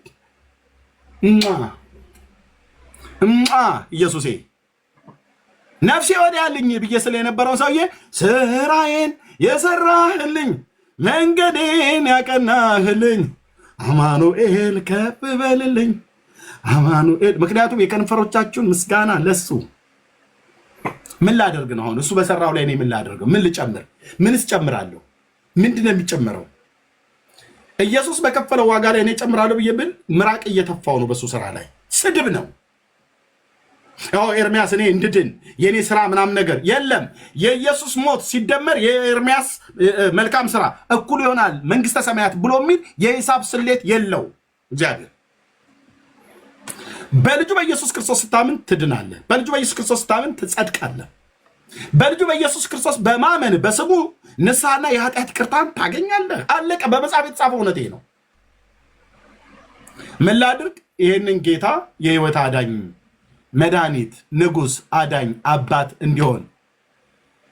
ኢየሱሴ ነፍሴ ወዲያልኝ ብዬ ስለ የነበረው ሰውዬ ስራዬን የሰራህልኝ መንገዴን ያቀናህልኝ አማኑኤል ከፍ በልልኝ አማኑኤል። ምክንያቱም የከንፈሮቻችሁን ምስጋና ለሱ ምን ላደርግ ነው? አሁን እሱ በሰራው ላይ እኔ ምን ላደርገው? ምን ልጨምር? ምንስ ጨምራለሁ? ምንድን ነው የሚጨምረው? ኢየሱስ በከፈለው ዋጋ ላይ እኔ ጨምራለሁ ብዬ ብል ምራቅ እየተፋው ነው። በሱ ስራ ላይ ስድብ ነው። ኤርሚያስ እኔ እንድድን የኔ ስራ ምናምን ነገር የለም። የኢየሱስ ሞት ሲደመር የኤርሚያስ መልካም ስራ እኩል ይሆናል መንግስተ ሰማያት ብሎ የሚል የሂሳብ ስሌት የለው እግዚአብሔር። በልጁ በኢየሱስ ክርስቶስ ስታምን ትድናለህ። በልጁ በኢየሱስ ክርስቶስ ስታምን ትጸድቃለህ። በልጁ በኢየሱስ ክርስቶስ በማመን በስሙ ንስሐና የኃጢአት ይቅርታን ታገኛለህ። አለቀ። በመጽሐፍ የተጻፈው እውነቴ ነው። ምን ላድርግ? ይህንን ጌታ የህይወት አዳኝ መድኃኒት ንጉሥ አዳኝ አባት እንዲሆን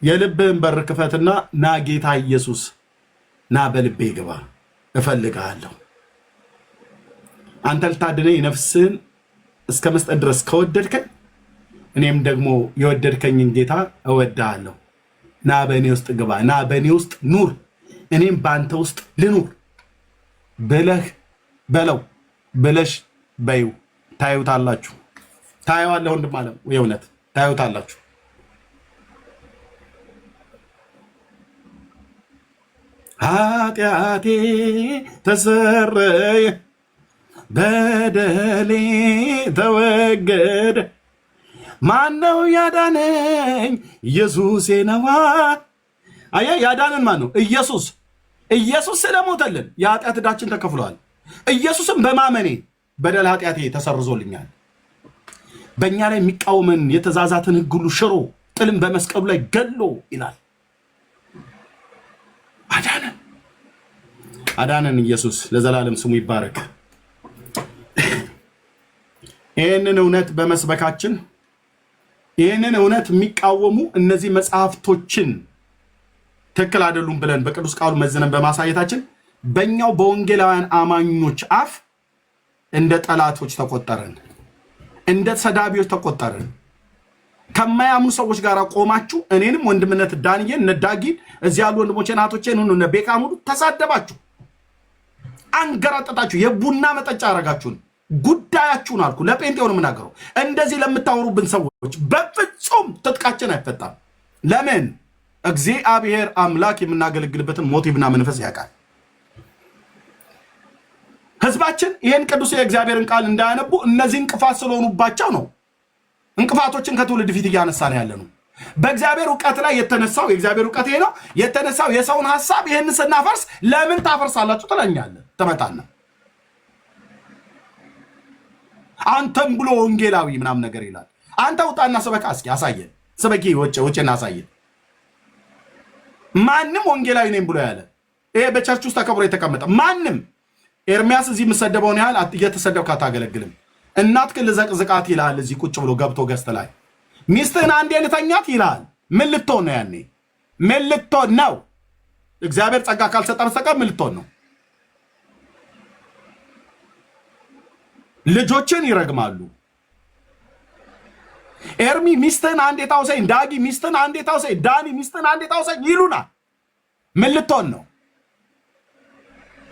የልብህን በር ክፈትና ና ጌታ ኢየሱስ ና በልቤ ግባ እፈልግሃለሁ። አንተ ልታድነኝ ነፍስህን እስከ መስጠት ድረስ ከወደድከኝ እኔም ደግሞ የወደድከኝን ጌታ እወድሃለሁ። ና በእኔ ውስጥ ግባ፣ ና በእኔ ውስጥ ኑር፣ እኔም በአንተ ውስጥ ልኑር ብለህ በለው ብለሽ በዩ። ታዩታላችሁ። ታየዋለህ ወንድም አለም፣ የእውነት ታዩታላችሁ። ኃጢአቴ ተሰረየ በደሌ ተወገደ፣ ማነው ያዳነኝ? ኢየሱስ ነዋ። አየህ፣ ያዳነን ማን ነው? ኢየሱስ። ኢየሱስ ስለሞተልን የኃጢአት ዕዳችን ተከፍሏል። ኢየሱስም በማመኔ በደል ኃጢአቴ ተሰርዞልኛል። በእኛ ላይ የሚቃወመን የተዛዛትን ሕግ ሁሉ ሽሮ ጥልም በመስቀሉ ላይ ገሎ ይላል። አዳነን፣ አዳነን። ኢየሱስ ለዘላለም ስሙ ይባረክ። ይህንን እውነት በመስበካችን ይህንን እውነት የሚቃወሙ እነዚህ መጽሐፍቶችን ትክክል አይደሉም ብለን በቅዱስ ቃሉ መዝነን በማሳየታችን በእኛው በወንጌላውያን አማኞች አፍ እንደ ጠላቶች ተቆጠረን፣ እንደ ሰዳቢዎች ተቆጠረን። ከማያምኑ ሰዎች ጋር ቆማችሁ እኔንም ወንድምነት ዳንኤል ነዳጊን እዚህ ያሉ ወንድሞቼን እህቶቼን ሁሉ ቤካም ሁሉ ተሳደባችሁ፣ አንገራጠጣችሁ፣ የቡና መጠጫ አረጋችሁን። ጉዳያችሁን አልኩ። ለጴንጤው ነው የምናገረው። እንደዚህ ለምታወሩብን ሰዎች በፍጹም ትጥቃችን አይፈታም። ለምን? እግዚአብሔር አምላክ የምናገለግልበትን ሞቲቭና መንፈስ ያውቃል። ህዝባችን ይህን ቅዱስ የእግዚአብሔርን ቃል እንዳያነቡ እነዚህ እንቅፋት ስለሆኑባቸው ነው። እንቅፋቶችን ከትውልድ ፊት እያነሳን ያለ ነው። በእግዚአብሔር እውቀት ላይ የተነሳው የእግዚአብሔር እውቀት ይሄ ነው የተነሳው የሰውን ሐሳብ ይህን ስናፈርስ ለምን ታፈርሳላችሁ ትለኛለህ። ትመጣና አንተም ብሎ ወንጌላዊ ምናምን ነገር ይላል። አንተ ውጣና ስበካ፣ እስኪ አሳየን። ስበኪ ወጭና አሳየን። ማንም ወንጌላዊ ነኝ ብሎ ያለ ይሄ በቸርች ውስጥ ተከብሮ የተቀመጠ ማንም ኤርሚያስ እዚህ የምሰደበውን ያህል እየተሰደብክ አታገለግልም። እናትህን ልዘቅዝቃት ይልሃል። እዚህ ቁጭ ብሎ ገብቶ ገዝት ላይ ሚስትህን አንዴ ልተኛት ይልሃል። ምን ልትሆን ነው? ያኔ ምን ልትሆን ነው? እግዚአብሔር ጸጋ ካልሰጠ በስተቀር ምን ልትሆን ነው? ልጆችን ይረግማሉ። ኤርሚ ሚስትህን አንዴ ታውሰኝ፣ ዳጊ ሚስትህን አንዴ ታውሰኝ፣ ዳኒ ሚስትህን አንዴ ታውሰኝ ይሉናል። ምን ልትሆን ነው?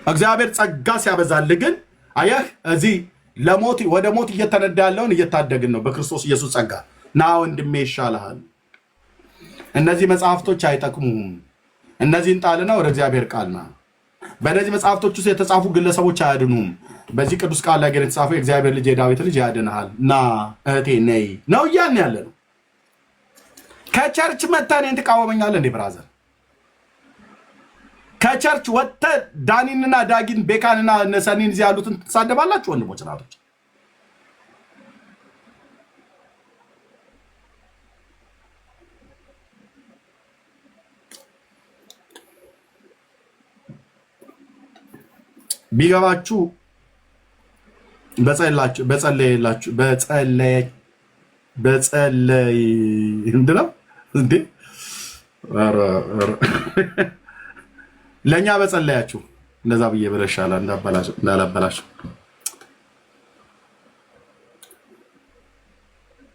እግዚአብሔር ጸጋ ሲያበዛልህ ግን አየህ፣ እዚህ ለሞት ወደ ሞት እየተነዳ ያለውን እየታደግን ነው በክርስቶስ ኢየሱስ ጸጋ። ና ወንድሜ ይሻልሃል። እነዚህ መጽሐፍቶች አይጠቅሙም። እነዚህን ጣልና ወደ እግዚአብሔር ቃል ና። በእነዚህ መጽሐፍቶች ውስጥ የተጻፉ ግለሰቦች አያድኑም። በዚህ ቅዱስ ቃል ላይ ግን የተጻፈው የእግዚአብሔር ልጅ የዳዊት ልጅ ያድንሃል። ና እህቴ ነይ ነው እያልን ያለ ነው። ከቸርች መተህ እኔን ትቃወመኛለህ እንዴ ብራዘር? ከቸርች ወጥተህ ዳኒንና ዳጊን ቤካንና ነሰኒን እዚህ ያሉትን ትሳደባላችሁ? ወንድሞች ናቶች ቢገባችሁ በጸለይ እንድነው እንዴ ለኛ በጸለያችሁ እንደዛ ብዬ ብለሻላ እንዳላበላሽ።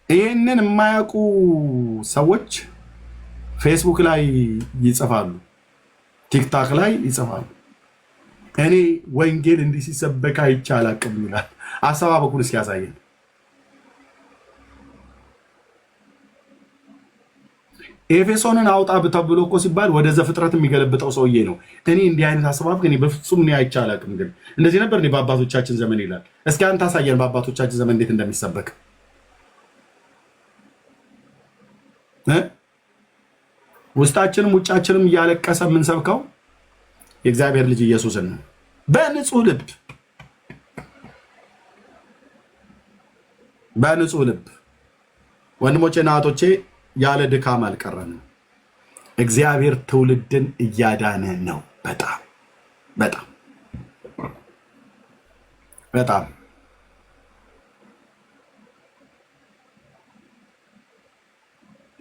ይሄንን የማያውቁ ሰዎች ፌስቡክ ላይ ይጽፋሉ፣ ቲክታክ ላይ ይጽፋሉ። እኔ ወንጌል እንዲህ ሲሰበክ አይቼ አላቅም ይላል። አሰባበኩን እስኪ ያሳየን። ኤፌሶንን አውጣ ተብሎ እኮ ሲባል ወደ ዘፍጥረት የሚገለብጠው ሰውዬ ነው። እኔ እንዲህ አይነት አሰባበክ እኔ በፍጹም እኔ አይቼ አላቅም። ግን እንደዚህ ነበር እኔ በአባቶቻችን ዘመን ይላል። እስኪ አንተ አሳየን በአባቶቻችን ዘመን እንዴት እንደሚሰበክ። ውስጣችንም ውጫችንም እያለቀሰ የምንሰብከው የእግዚአብሔር ልጅ ኢየሱስን ነው። በንጹህ ልብ ወንድሞቼና እህቶቼ ያለ ድካም አልቀረንም። እግዚአብሔር ትውልድን እያዳነ ነው። በጣም በጣም በጣም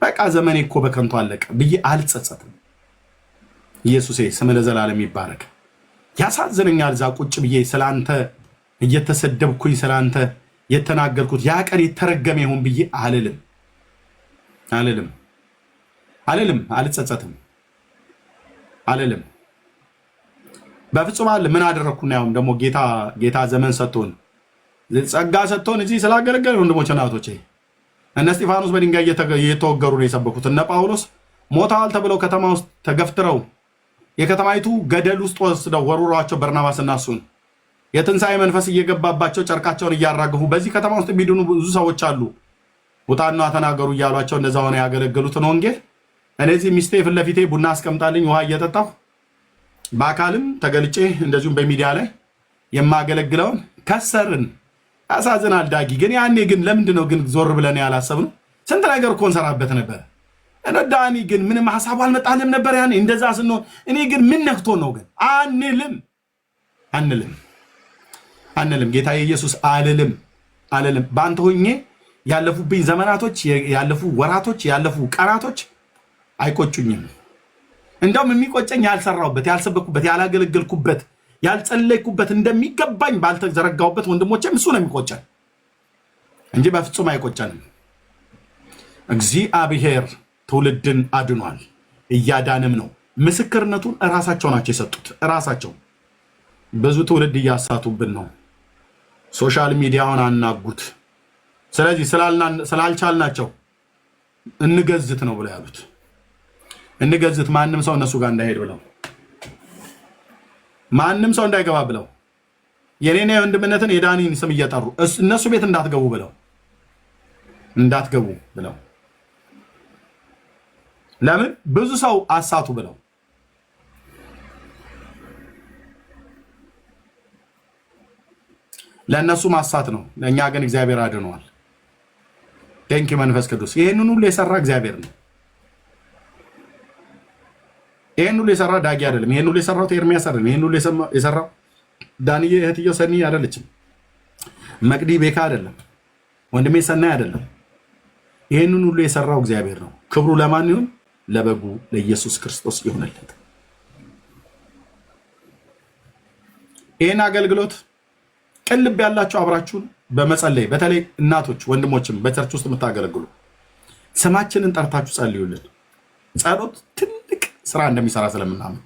በቃ ዘመኔ እኮ በከንቱ አለቀ ብዬ አልጸጸትም። ኢየሱሴ ስም ለዘላለም ይባረክ። ያሳዝነኛል እዛ ቁጭ ብዬ ስላንተ እየተሰደብኩኝ ስላንተ የተናገርኩት ያ ቀን የተረገመ ይሁን ብዬ አልልም፣ አልጸጸትም፣ አልልም በፍጹም አለ። ምን አደረግኩና? ያውም ደግሞ ጌታ ዘመን ሰጥቶን ጸጋ ሰጥቶን እዚህ ስላገለገለ ወንድሞችና እህቶቼ እነ እስጢፋኖስ በድንጋይ እየተወገሩ ነው የሰበኩት። እነ ጳውሎስ ሞተዋል ተብለው ከተማ ውስጥ ተገፍትረው የከተማይቱ ገደል ውስጥ ወስደው ወሩሯቸው በርናባስና እሱን የትንሣኤ መንፈስ እየገባባቸው ጨርቃቸውን እያራገፉ በዚህ ከተማ ውስጥ የሚድኑ ብዙ ሰዎች አሉ፣ ውጣና ተናገሩ እያሏቸው እንደዛ ሆነ ያገለገሉትን ወንጌል። እነዚህ ሚስቴ ፊት ለፊቴ ቡና አስቀምጣልኝ ውሃ እየጠጣሁ በአካልም ተገልጬ እንደዚሁም በሚዲያ ላይ የማገለግለውን ከሰርን። ያሳዝናል። ዳጊ ግን ያኔ ግን ለምንድን ነው ግን ዞር ብለን ያላሰብነው? ስንት ነገር እኮ እንሰራበት ነበር። ዳኒ ግን ምንም ሀሳቡ አልመጣልም ነበር ያኔ እንደዛ ስንሆን። እኔ ግን ምን ነክቶ ነው ግን አንልም ጌታ ኢየሱስ አልልም። በአንተ ሆኜ ያለፉብኝ ዘመናቶች፣ ያለፉ ወራቶች፣ ያለፉ ቀናቶች አይቆጩኝም። እንደውም የሚቆጨኝ ያልሰራሁበት፣ ያልሰበኩበት፣ ያላገለገልኩበት፣ ያልጸለይኩበት እንደሚገባኝ ባልተዘረጋሁበት ወንድሞቼም እሱ ነው የሚቆጨን እንጂ በፍጹም አይቆጨንም። እግዚአብሔር ትውልድን አድኗል፣ እያዳንም ነው። ምስክርነቱን እራሳቸው ናቸው የሰጡት። እራሳቸው ብዙ ትውልድ እያሳቱብን ነው። ሶሻል ሚዲያውን አናጉት። ስለዚህ ስላልቻልናቸው እንገዝት ነው ብለው ያሉት። እንገዝት ማንም ሰው እነሱ ጋር እንዳይሄድ ብለው፣ ማንም ሰው እንዳይገባ ብለው፣ የኔና የወንድምነትን የዳኒን ስም እየጠሩ እነሱ ቤት እንዳትገቡ ብለው ለምን ብዙ ሰው አሳቱ ብለው ለእነሱ ማሳት ነው። ለእኛ ግን እግዚአብሔር አድነዋል። ቴንኪ መንፈስ ቅዱስ። ይህንን ሁሉ የሰራ እግዚአብሔር ነው። ይህን ሁሉ የሰራ ዳጊ አይደለም። ይህን ሁሉ የሰራው ኤርሚያስ አይደለም። ይህን ሁሉ የሰራው ዳንዬ እህትየው ሰኒ አይደለችም። መቅዲ ቤካ አይደለም። ወንድሜ ሰናይ አይደለም። ይህንን ሁሉ የሰራው እግዚአብሔር ነው። ክብሩ ለማን ይሁን? ለበጉ ለኢየሱስ ክርስቶስ ይሁንለት። ይህን አገልግሎት ቅን ልብ ያላችሁ አብራችሁን በመጸለይ በተለይ እናቶች ወንድሞችም በቸርች ውስጥ የምታገለግሉ ስማችንን ጠርታችሁ ጸልዩልን። ጸሎት ትልቅ ስራ እንደሚሰራ ስለምናምን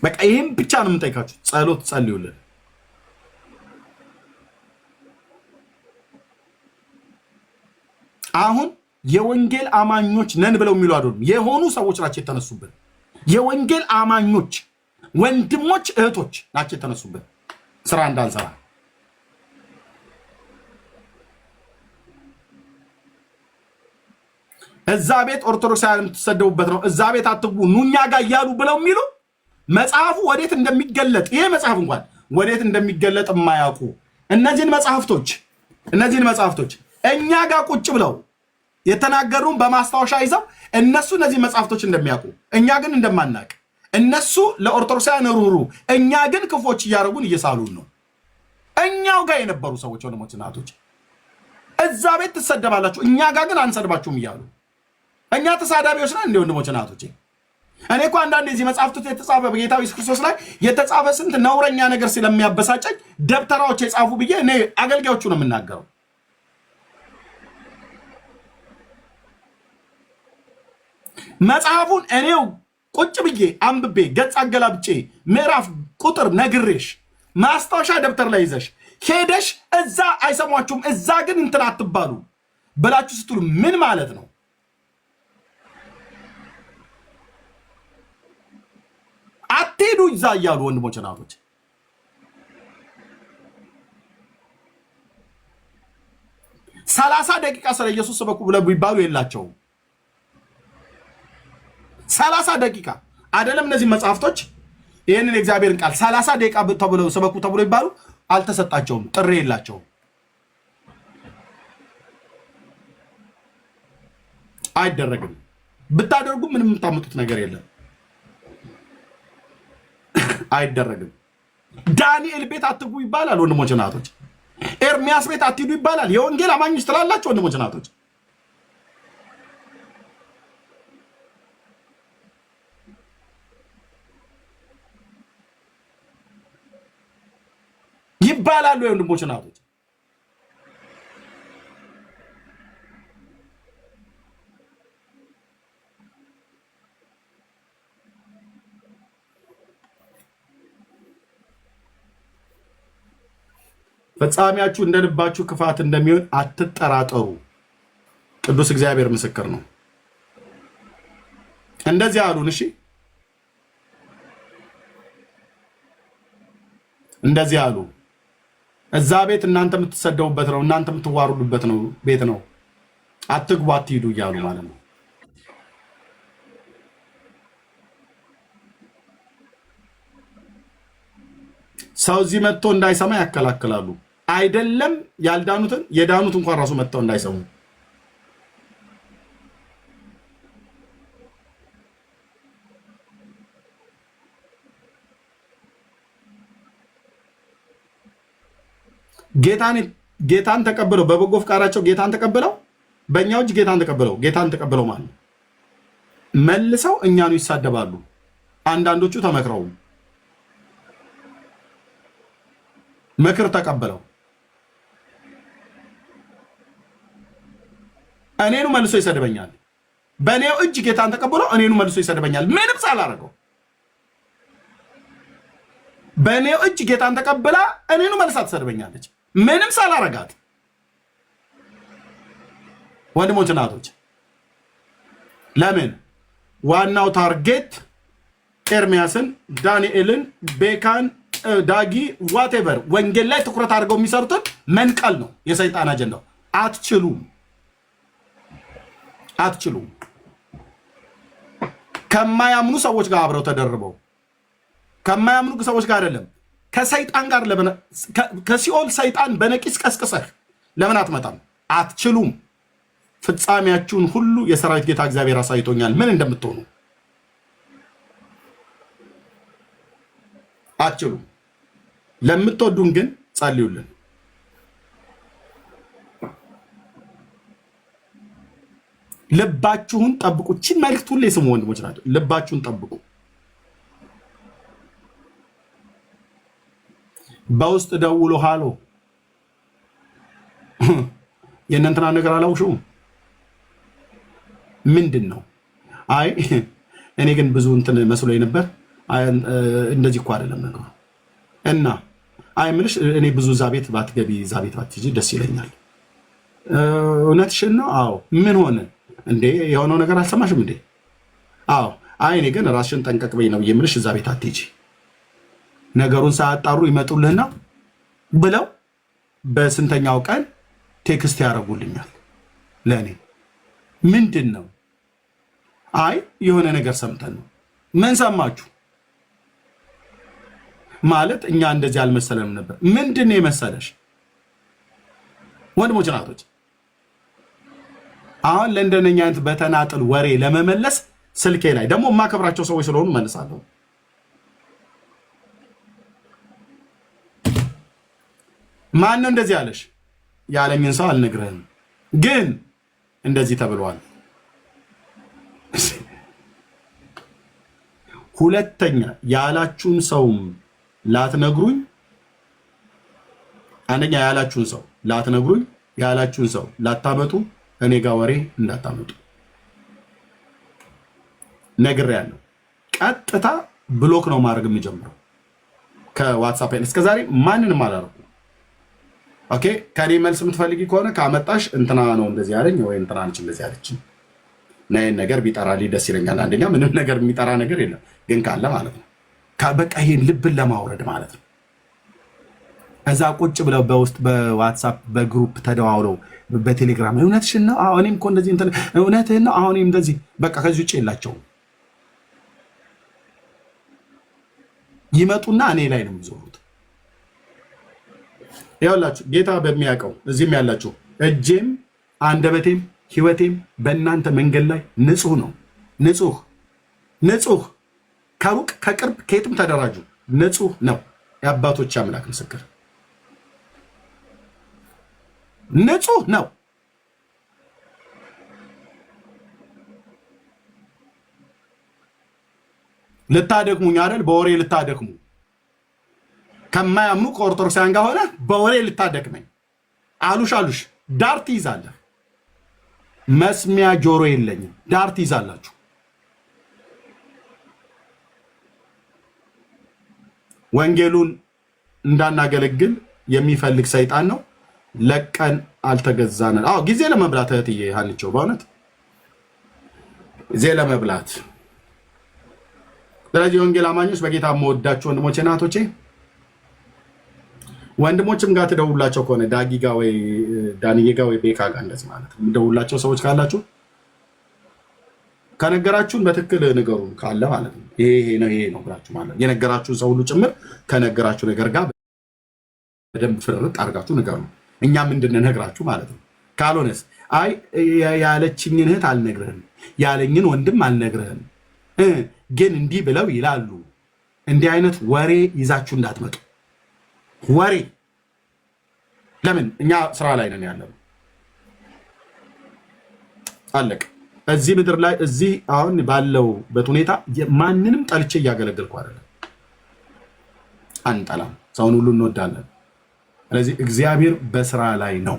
በቃ ይህም ብቻ ነው የምንጠይቃችሁ። ጸሎት ጸልዩልን። አሁን የወንጌል አማኞች ነን ብለው የሚሉ አይደሉም፣ የሆኑ ሰዎች ናቸው የተነሱብን። የወንጌል አማኞች ወንድሞች እህቶች ናቸው የተነሱብን ስራ እንዳንሰራ። እዛ ቤት ኦርቶዶክሳውያን የምትሰደቡበት ነው፣ እዛ ቤት አትግቡ ኑኛ ጋር እያሉ ብለው የሚሉ መጽሐፉ ወዴት እንደሚገለጥ ይሄ መጽሐፍ እንኳን ወዴት እንደሚገለጥ የማያውቁ እነዚህን መጽሐፍቶች እኛ ጋር ቁጭ ብለው የተናገሩን በማስታወሻ ይዘው እነሱ እነዚህ መጽሐፍቶች እንደሚያውቁ እኛ ግን እንደማናውቅ፣ እነሱ ለኦርቶዶክሳውያን ሩሩ እኛ ግን ክፎች እያደረጉን እየሳሉን ነው። እኛው ጋር የነበሩ ሰዎች ወንድሞች እናቶች እዛ ቤት ትሰደባላችሁ፣ እኛ ጋር ግን አንሰድባችሁም እያሉ እኛ ተሳዳቢዎች ነን እንደ ወንድሞች እናቶች። እኔ እኮ አንዳንድ የዚህ መጽሐፍቶች የተጻፈ በጌታ ኢየሱስ ክርስቶስ ላይ የተጻፈ ስንት ነውረኛ ነገር ስለሚያበሳጨኝ ደብተራዎች የጻፉ ብዬ እኔ አገልጋዮቹ ነው የምናገረው። መጽሐፉን እኔው ቁጭ ብዬ አንብቤ ገጽ አገላብጬ ምዕራፍ ቁጥር ነግሬሽ ማስታወሻ ደብተር ላይ ይዘሽ ሄደሽ እዛ አይሰሟችሁም እዛ ግን እንትን አትባሉ ብላችሁ ስትሉ ምን ማለት ነው? አትሄዱ እዛ እያሉ ወንድሞች እናቶች ሰላሳ ደቂቃ ስለ ኢየሱስ ስበኩ ብለው ቢባሉ የላቸውም። 30 ደቂቃ አይደለም እነዚህ መጽሐፍቶች ይሄንን የእግዚአብሔርን ቃል 30 ደቂቃ ተብለው ስበኩ ተብሎ ይባሉ አልተሰጣቸውም፣ ጥሪ የላቸውም። አይደረግም። ብታደርጉ ምንም የምታመጡት ነገር የለም። አይደረግም። ዳንኤል ቤት አትግቡ ይባላል ወንድሞች እናቶች። ኤርሚያስ ቤት አትሂዱ ይባላል። የወንጌል አማኞች ትላላችሁ ወንድሞች እናቶች። ይባላሉ ወንድሞች እናቶች። ፈጻሚያችሁ እንደልባችሁ ክፋት እንደሚሆን አትጠራጠሩ። ቅዱስ እግዚአብሔር ምስክር ነው። እንደዚህ አሉን። እሺ እንደዚህ አሉ። እዛ ቤት እናንተ የምትሰደቡበት ነው፣ እናንተ የምትዋሩዱበት ነው ቤት ነው፣ አትግቡ አትሂዱ እያሉ ማለት ነው። ሰው እዚህ መጥቶ እንዳይሰማ ያከላክላሉ። አይደለም ያልዳኑትን የዳኑት እንኳን ራሱ መጥተው እንዳይሰሙ ጌታን ተቀብለው በበጎ ፍቃዳቸው ጌታን ተቀብለው በእኛው እጅ ጌታን ተቀብለው ማለት መልሰው እኛኑ ይሳደባሉ። አንዳንዶቹ ተመክረው ምክር ተቀበለው እኔኑ መልሶ ይሰድበኛል። በእኔው እጅ ጌታን ተቀብለው እኔኑ መልሶ ይሰድበኛል። ምንም ሳላረገው በእኔው እጅ ጌታን ተቀብላ እኔኑ መልሳ ትሰድበኛለች። ምንም ሳላረጋት። ወንድሞች እናቶች፣ ለምን ዋናው ታርጌት ኤርሚያስን፣ ዳንኤልን፣ ቤካን፣ ዳጊ ዋቴቨር ወንጌል ላይ ትኩረት አድርገው የሚሰሩትን መንቀል ነው የሰይጣን አጀንዳው። አትችሉም። ከማያምኑ ሰዎች ጋር አብረው ተደርበው ከማያምኑ ሰዎች ጋር አይደለም ከሰይጣን ጋር ከሲኦል ሰይጣን በነቂስ ቀስቅሰህ ለምን አትመጣም? አትችሉም። ፍጻሜያችሁን ሁሉ የሰራዊት ጌታ እግዚአብሔር አሳይቶኛል ምን እንደምትሆኑ። አትችሉም። ለምትወዱን ግን ጸልዩልን። ልባችሁን ጠብቁ። እቺን መልእክት ሁሌ ስሙ ወንድሞች ናቸው። ልባችሁን ጠብቁ። በውስጥ ደውሎ ሃሎ የእናንተና ነገር አላውሽውም ምንድን ነው? አይ እኔ ግን ብዙ እንትን መስሎኝ ነበር። እንደዚህ እኮ አይደለም ነገሩ። እና አይ ምንሽ እኔ ብዙ ዛቤት ባትገቢ ዛቤት ባትጂ ደስ ይለኛል። እውነትሽን ነው። አዎ ምን ሆነ እንዴ? የሆነው ነገር አልሰማሽም እንዴ? አዎ አይ እኔ ግን ራስሽን ጠንቀቅ በይ ነው የምልሽ። እዛ ቤት አትሄጂ። ነገሩን ሳያጣሩ ይመጡልህና ብለው በስንተኛው ቀን ቴክስት ያደርጉልኛል ለእኔ። ምንድን ነው? አይ የሆነ ነገር ሰምተን ነው። ምን ሰማችሁ? ማለት እኛ እንደዚህ አልመሰለንም ነበር። ምንድን ነው የመሰለሽ? ወንድሞች ናቶች፣ አሁን ለእንደነኛ አይነት በተናጥል ወሬ ለመመለስ ስልኬ ላይ ደግሞ የማከብራቸው ሰዎች ስለሆኑ መልሳለሁ። ማን ነው እንደዚህ ያለሽ? ያለኝን ሰው አልነግርህም፣ ግን እንደዚህ ተብሏል። ሁለተኛ ያላችሁን ሰውም ላትነግሩኝ፣ አንደኛ ያላችሁን ሰው ላትነግሩኝ፣ ያላችሁን ሰው ላታመጡ፣ እኔ ጋር ወሬ እንዳታመጡ ነግሬያለሁ። ቀጥታ ብሎክ ነው ማድረግ የምጀምረው ከዋትሳፕ። እስከዛሬ ማንንም አላደረኩም። ኦኬ ከኔ መልስ የምትፈልጊ ከሆነ ካመጣሽ እንትና ነው እንደዚህ ያለኝ ወይ እንትና ነች እንደዚህ ያለችኝ ናይን ነገር ቢጠራልኝ ደስ ይለኛል። አንደኛ ምንም ነገር የሚጠራ ነገር የለም፣ ግን ካለ ማለት ነው በቃ ይሄን ልብን ለማውረድ ማለት ነው። እዛ ቁጭ ብለው በውስጥ በዋትሳፕ በግሩፕ ተደዋውለው በቴሌግራም እውነትሽን ነው አሁን እኔም እኮ እንደዚህ እንትን እውነትህን ነው አሁን እንደዚህ በቃ ከዚህ ውጭ የላቸውም። ይመጡና እኔ ላይ ነው የሚዞሩት። ያላችሁ ጌታ በሚያውቀው እዚህም ያላችሁ እጄም አንደበቴም ህይወቴም በእናንተ መንገድ ላይ ንጹህ ነው። ንጹህ ከሩቅ ከቅርብ ከየትም ተደራጁ፣ ንጹህ ነው። የአባቶች አምላክ ምስክር ንጹህ ነው። ልታደክሙኝ አይደል? በወሬ ልታደክሙ ከማያምኑ ከኦርቶዶክሳውያን ጋር ሆነ በወሬ ልታደክመኝ አሉሽ ዳር ትይዛለህ። መስሚያ ጆሮ የለኝም። ዳር ትይዛላችሁ። ወንጌሉን እንዳናገለግል የሚፈልግ ሰይጣን ነው። ለቀን አልተገዛንን። አዎ ጊዜ ለመብላት እህትዬ ሀንቸው፣ በእውነት ጊዜ ለመብላት። ስለዚህ የወንጌል አማኞች በጌታ የምወዳችሁ ወንድሞቼ እናቶቼ፣ ወንድሞችም ጋር ትደውላቸው ከሆነ ዳጊ ጋር ወይ ዳንዬ ጋር ወይ ቤካ ጋር እንደዚህ ማለት ነው የምደውላቸው ሰዎች ካላችሁ ከነገራችሁን በትክክል ንገሩን ካለ ማለት ነው። ይሄ ነው ብላችሁ ማለት የነገራችሁን ሰው ሁሉ ጭምር ከነገራችሁ ነገር ጋር በደንብ ፍርጥ አድርጋችሁ ንገሩ። እኛም እንድንነግራችሁ ማለት ነው። ካልሆነስ አይ ያለችኝን እህት አልነግርህም፣ ያለኝን ወንድም አልነግርህም፣ ግን እንዲህ ብለው ይላሉ። እንዲህ አይነት ወሬ ይዛችሁ እንዳትመጡ። ወሬ ለምን? እኛ ስራ ላይ ነን ያለነው። አለቀ። እዚህ ምድር ላይ እዚህ አሁን ባለውበት ሁኔታ ማንንም ጠልቼ እያገለገልኩ አይደለም። አንጠላም፣ ሰውን ሁሉ እንወዳለን። ስለዚህ እግዚአብሔር በስራ ላይ ነው።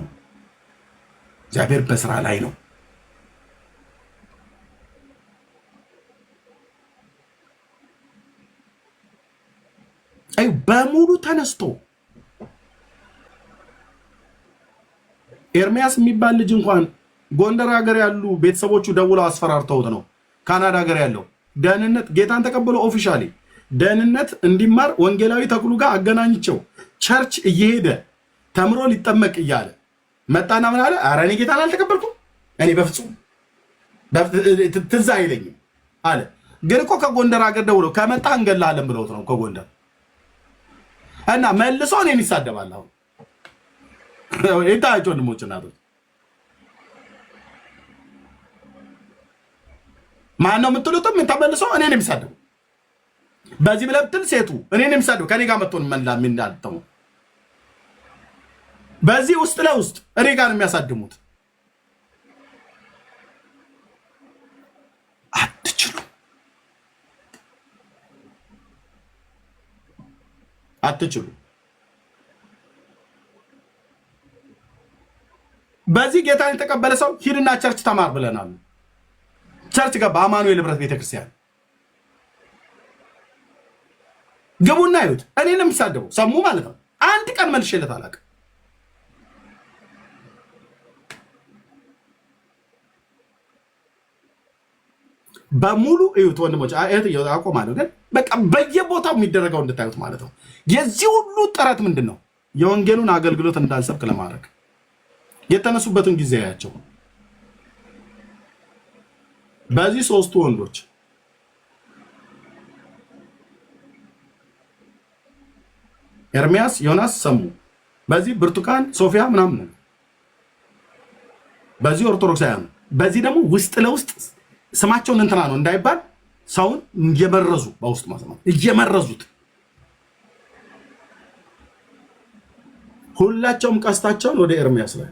እግዚአብሔር በስራ ላይ ነው። አይ በሙሉ ተነስቶ ኤርሚያስ የሚባል ልጅ እንኳን ጎንደር ሀገር ያሉ ቤተሰቦቹ ደውለው አስፈራርተውት ነው ካናዳ ሀገር ያለው ደህንነት ጌታን ተቀብሎ ኦፊሻሊ ደህንነት እንዲማር ወንጌላዊ ተክሉ ጋር አገናኝቸው ቸርች እየሄደ ተምሮ ሊጠመቅ እያለ መጣና ምን አለ? ኧረ እኔ ጌታን አልተቀበልኩም፣ እኔ በፍጹም ትዝ አይለኝም አለ። ግን እኮ ከጎንደር ሀገር ደውለው ከመጣ እንገላለን ብለውት ነው ከጎንደር እና መልሶ እኔን ይሳደባል። አሁን የታያቸው ወንድሞች እናቶች ማን ነው የምትሉትም ተመልሶ እኔን የሚሳደቡ በዚህ ብለብትል ሴቱ እኔን የሚሳደቡ ከኔ ጋር መጥቶን እንዳልተሙ በዚህ ውስጥ ለውስጥ እኔ ጋር የሚያሳድሙት አትችሉ። በዚህ ጌታን የተቀበለ ሰው ሂድና ቸርች ተማር ብለናል። ቸርች ገባ፣ አማኑኤል ህብረት ቤተክርስቲያን ግቡና ይሁት እኔን የሚሳደቡ ሰሙ ማለት ነው። አንድ ቀን መልሼለት አላውቅም። በሙሉ እዩት ወንድሞች። አቆማለሁ ግን በቃ በየቦታው የሚደረገው እንድታዩት ማለት ነው። የዚህ ሁሉ ጥረት ምንድን ነው? የወንጌሉን አገልግሎት እንዳንሰብክ ለማድረግ የተነሱበትን ጊዜ ያያቸው። በዚህ ሶስቱ ወንዶች ኤርሚያስ፣ ዮናስ፣ ሰሙ። በዚህ ብርቱካን፣ ሶፊያ ምናምን ነው። በዚህ ኦርቶዶክሳውያን፣ በዚህ ደግሞ ውስጥ ለውስጥ ስማቸውን እንትና ነው እንዳይባል ሰውን እየመረዙ በውስጥ ማሰማት እየመረዙት ሁላቸውም ቀስታቸውን ወደ ኤርሚያስ ላይ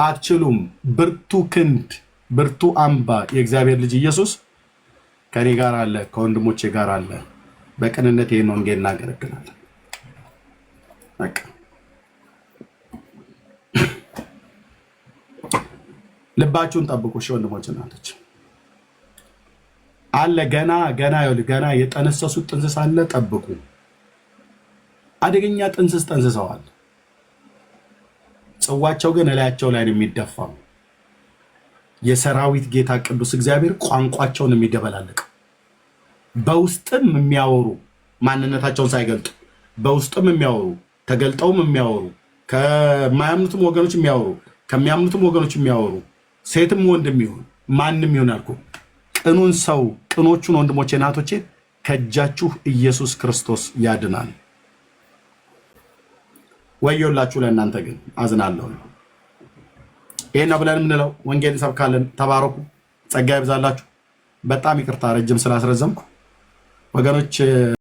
አትችሉም። ብርቱ ክንድ፣ ብርቱ አምባ የእግዚአብሔር ልጅ ኢየሱስ ከኔ ጋር አለ፣ ከወንድሞቼ ጋር አለ። በቅንነት ይህን ወንጌል እናገለግላለን። በቃ ልባችሁን ጠብቁ። እሺ ወንድሞች እናቶች፣ አለ ገና የጠነሰሱት ጥንስስ አለ። ጠብቁ። አደገኛ ጥንስስ ጠንስሰዋል። ጽዋቸው ግን እላያቸው ላይ ነው የሚደፋው። የሰራዊት ጌታ ቅዱስ እግዚአብሔር ቋንቋቸውን የሚደበላልቅ በውስጥም የሚያወሩ ማንነታቸውን ሳይገልጡ በውስጥም የሚያወሩ ተገልጠውም የሚያወሩ ከማያምኑትም ወገኖች የሚያወሩ ከሚያምኑትም ወገኖች የሚያወሩ ሴትም ወንድም ይሁን ማንም ይሁን አልኩ። ቅኑን ሰው ቅኖቹን ወንድሞቼ እናቶቼ ከእጃችሁ ኢየሱስ ክርስቶስ ያድናል። ወዮላችሁ ለእናንተ ግን አዝናለሁ። ይሄን ነው ብለን የምንለው። ወንጌል እንሰብካለን። ተባረኩ። ጸጋ ይብዛላችሁ። በጣም ይቅርታ ረጅም ስላስረዘምኩ ወገኖች።